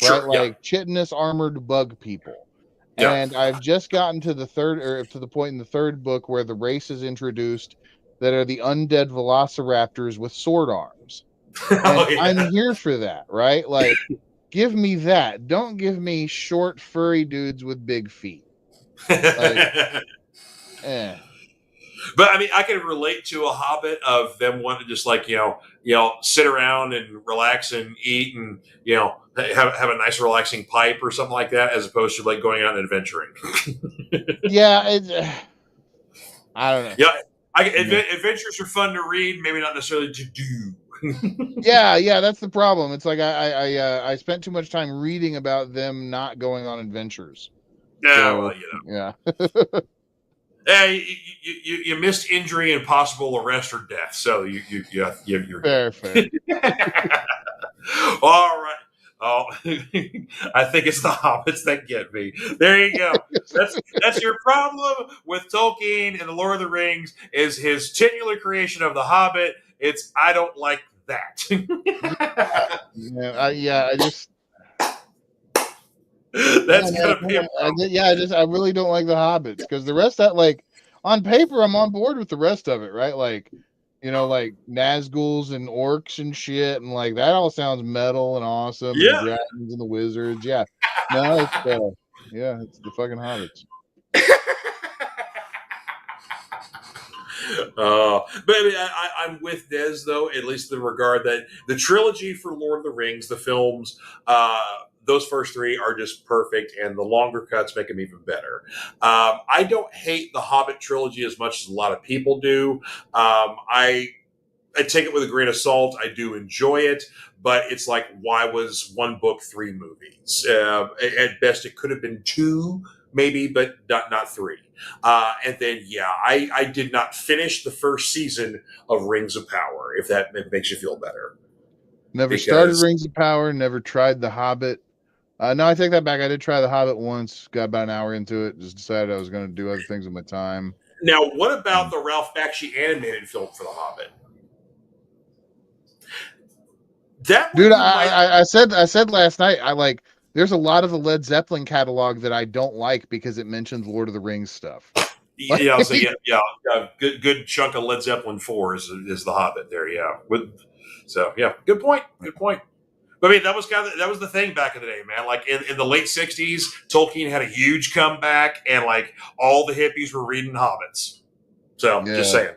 right? Like chitinous armored bug people. And I've just gotten to the point in the third book where the race is introduced that are the undead velociraptors with sword arms. And I'm here for that, right? Like, give me that. Don't give me short, furry dudes with big feet. Like, But I mean, I can relate to a Hobbit of them wanting to just like sit around and relax and eat and have a nice relaxing pipe or something like that, as opposed to like going out and adventuring. Yeah, I don't know. Yeah, adventures are fun to read, maybe not necessarily to do. yeah, that's the problem. It's like I spent too much time reading about them not going on adventures. Yeah, yeah. You missed injury and possible arrest or death, so you're fair. All right. Oh, I think it's the hobbits that get me. There you go. That's your problem with Tolkien and the Lord of the Rings is his titular creation of the Hobbit. It's I don't like that. I just. That's gonna be a problem. I really don't like the hobbits because the rest that like on paper I'm on board with the rest of it, right? Like like Nazguls and orcs and shit, and like that all sounds metal and awesome. Yeah. And the dragons and the wizards. Yeah. No, it's it's the fucking hobbits. But I mean, I'm with Des though, at least in the regard that the trilogy for Lord of the Rings, the films, those first three are just perfect, and the longer cuts make them even better. I don't hate the Hobbit trilogy as much as a lot of people do. I take it with a grain of salt. I do enjoy it, but it's like, why was one book 3 movies? At best, it could have been 2, maybe, but not 3. And then, I did not finish the first season of Rings of Power, if that makes you feel better. Never started Rings of Power, never tried The Hobbit. No, I take that back. I did try The Hobbit once, got about an hour into it, just decided I was going to do other things with my time. Now, what about the Ralph Bakshi animated film for The Hobbit? Dude, I said last night, there's a lot of the Led Zeppelin catalog that I don't like because it mentions Lord of the Rings stuff. Good chunk of Led Zeppelin 4 is The Hobbit there, good point. But I mean, that was the thing back in the day, man. Like in the late '60s, Tolkien had a huge comeback, and like all the hippies were reading Hobbits. So just saying,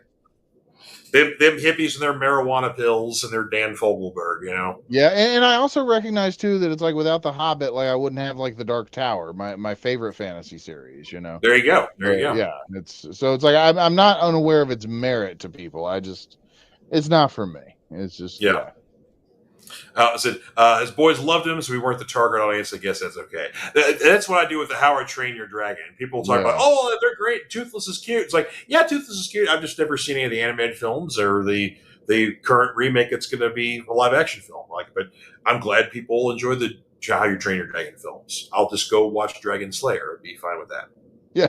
them hippies and their marijuana pills and their Dan Fogelberg, Yeah, and I also recognize too that it's like without the Hobbit, like I wouldn't have like the Dark Tower, my favorite fantasy series. There you go. Yeah, it's like I'm not unaware of its merit to people. It's not for me. It's just his boys loved him, so we weren't the target audience. I guess that's okay. That's what I do with the How I Train Your Dragon. People talk about, they're great. Toothless is cute. It's like, Toothless is cute. I've just never seen any of the animated films or the the current remake, it's going to be a live action film. But I'm glad people enjoy the How You Train Your Dragon films. I'll just go watch Dragon Slayer and be fine with that. Yeah.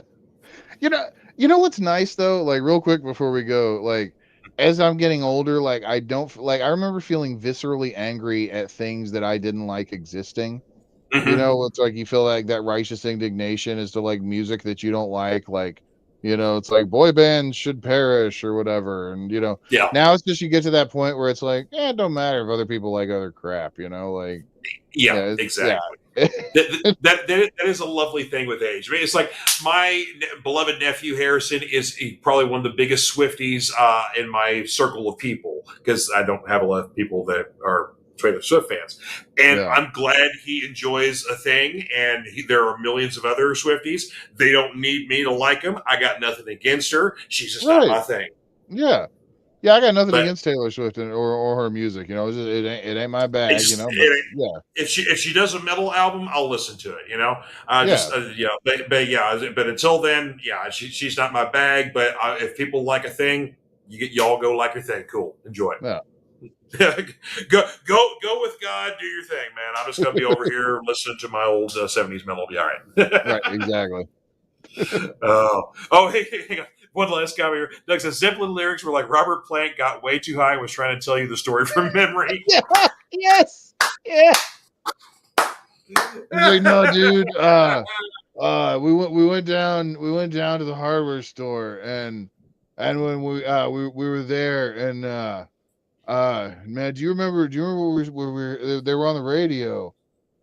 You know what's nice though? Like real quick before we go, like as I'm getting older, like I remember feeling viscerally angry at things that I didn't like existing. Mm-hmm. You know, it's like you feel like that righteous indignation is to like music that you don't like, it's like boy bands should perish or whatever. And now it's just you get to that point where it's like, it don't matter if other people like other crap, like exactly. Yeah. that is a lovely thing with age. I mean, it's like my beloved nephew Harrison is probably one of the biggest Swifties in my circle of people, because I don't have a lot of people that are Taylor Swift fans, and I'm glad he enjoys a thing. And there are millions of other Swifties. They don't need me to like them. I got nothing against her. She's just not my thing. Yeah, I got nothing against Taylor Swift or her music. It ain't my bag. If she does a metal album, I'll listen to it. But until then, she's not my bag. But if people like a thing, y'all go like your thing. Cool, enjoy it. Yeah. go with God, do your thing, man. I'm just gonna be over here listening to my old 70s metal. Be all right. Right, exactly. Hey, hang on. One last comment here. Doug says Zeppelin lyrics were like Robert Plant got way too high and was trying to tell you the story from memory. Yes. Yeah. Like, no, dude. We went down to the hardware store and when we were there and man, do you remember where they were on the radio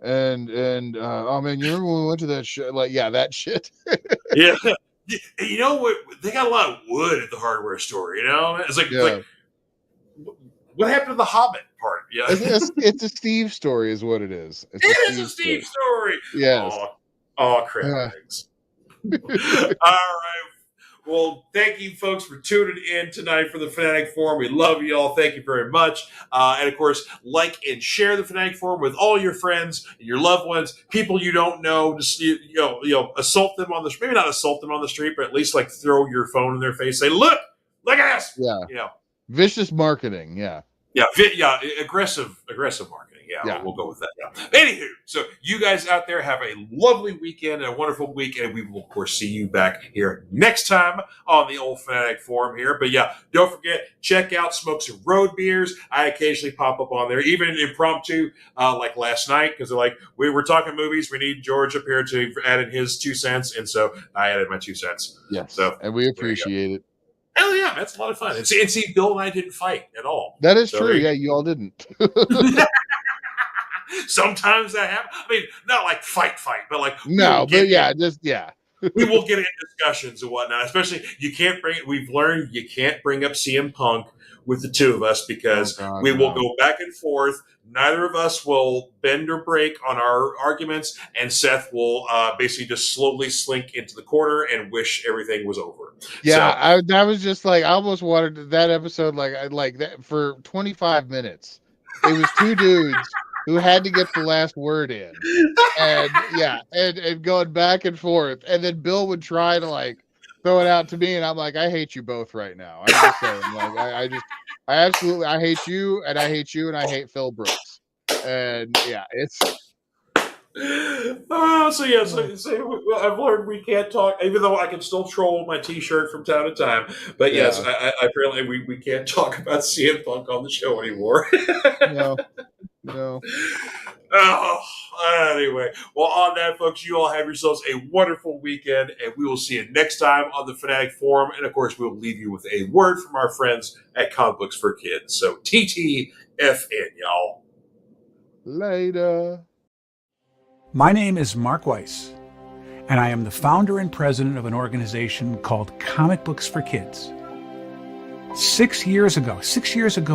and oh man, you remember when we went to that show? Like, that shit. Yeah. You know what? They got a lot of wood at the hardware store. It's like what happened to the Hobbit part? Yeah, it's a Steve story, is what it is. It is a Steve story. Yes. Crap. All right. Well, thank you, folks, for tuning in tonight for the Fanatic Forum. We love you all. Thank you very much. And, of course, like and share the Fanatic Forum with all your friends and your loved ones, people you don't know. Just, assault them on the street. Maybe not assault them on the street, but at least, throw your phone in their face. Say, look at us. Yeah. Vicious marketing. Yeah. Yeah. Aggressive marketing. Yeah. We'll go with that. Yeah. Anywho, so you guys out there have a lovely weekend and a wonderful week, and we will, of course, see you back here next time on the old Fanatic Forum here. But don't forget, check out Smoke Some Road Beers. I occasionally pop up on there, even impromptu, like last night, because they're like, we were talking movies. We need George up here to add in his 2 cents, and so I added my 2 cents. Yes, so and we appreciate it. Hell yeah, that's a lot of fun. And see, Bill and I didn't fight at all. That is true. Yeah, you all didn't. Sometimes that happens. I mean, not like fight, but like we will get into discussions and whatnot. Especially, we've learned you can't bring up CM Punk with the two of us because we will go back and forth. Neither of us will bend or break on our arguments, and Seth will basically just slowly slink into the corner and wish everything was over. Yeah, I was just like, I almost wanted that episode like that for 25 minutes. It was two dudes who had to get the last word in, and going back and forth, and then Bill would try to throw it out to me, and I'm like, I hate you both right now. I'm just saying, I hate you, and I hate you, and I hate Phil Brooks, and it's. So I've learned we can't talk, even though I can still troll my T-shirt from time to time. But yes, I apparently we can't talk about CM Punk on the show anymore. No. Anyway, well, on that, folks, you all have yourselves a wonderful weekend, and we will see you next time on the Fanatic Forum. And of course, we'll leave you with a word from our friends at Comic Books for Kids. So TTFN, y'all. Later. My name is Mark Weiss, and I am the founder and president of an organization called Comic Books for Kids. 6 years ago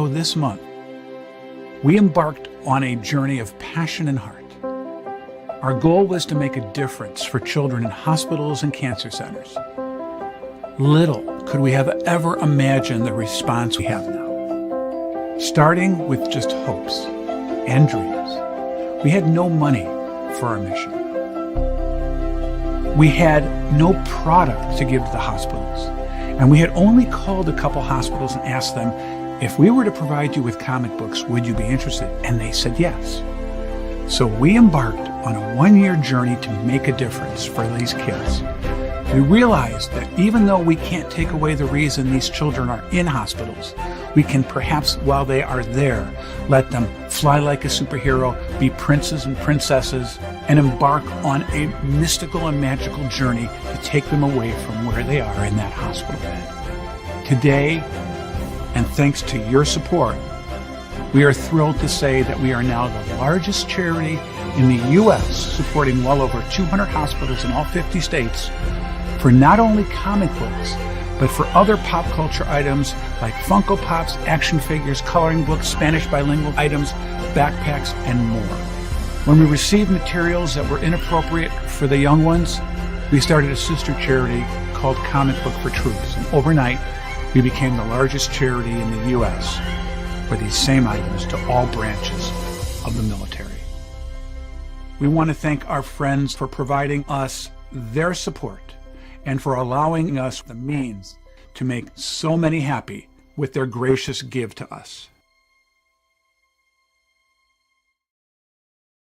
this month, we embarked on a journey of passion and heart. Our goal was to make a difference for children in hospitals and cancer centers. Little could we have ever imagined the response we have now. Starting with just hopes and dreams, we had no money for our mission. We had no product to give to the hospitals, and we had only called a couple hospitals and asked them if we were to provide you with comic books, would you be interested? And they said yes. So we embarked on a 1-year journey to make a difference for these kids. We realized that even though we can't take away the reason these children are in hospitals, we can perhaps, while they are there, let them fly like a superhero, be princes and princesses, and embark on a mystical and magical journey to take them away from where they are in that hospital bed. Today, and thanks to your support, we are thrilled to say that we are now the largest charity in the U.S., supporting well over 200 hospitals in all 50 states for not only comic books, but for other pop culture items like Funko Pops, action figures, coloring books, Spanish bilingual items, backpacks, and more. When we received materials that were inappropriate for the young ones, we started a sister charity called Comic Book for Troops, and overnight, we became the largest charity in the U.S. for these same items to all branches of the military. We want to thank our friends for providing us their support and for allowing us the means to make so many happy with their gracious give to us.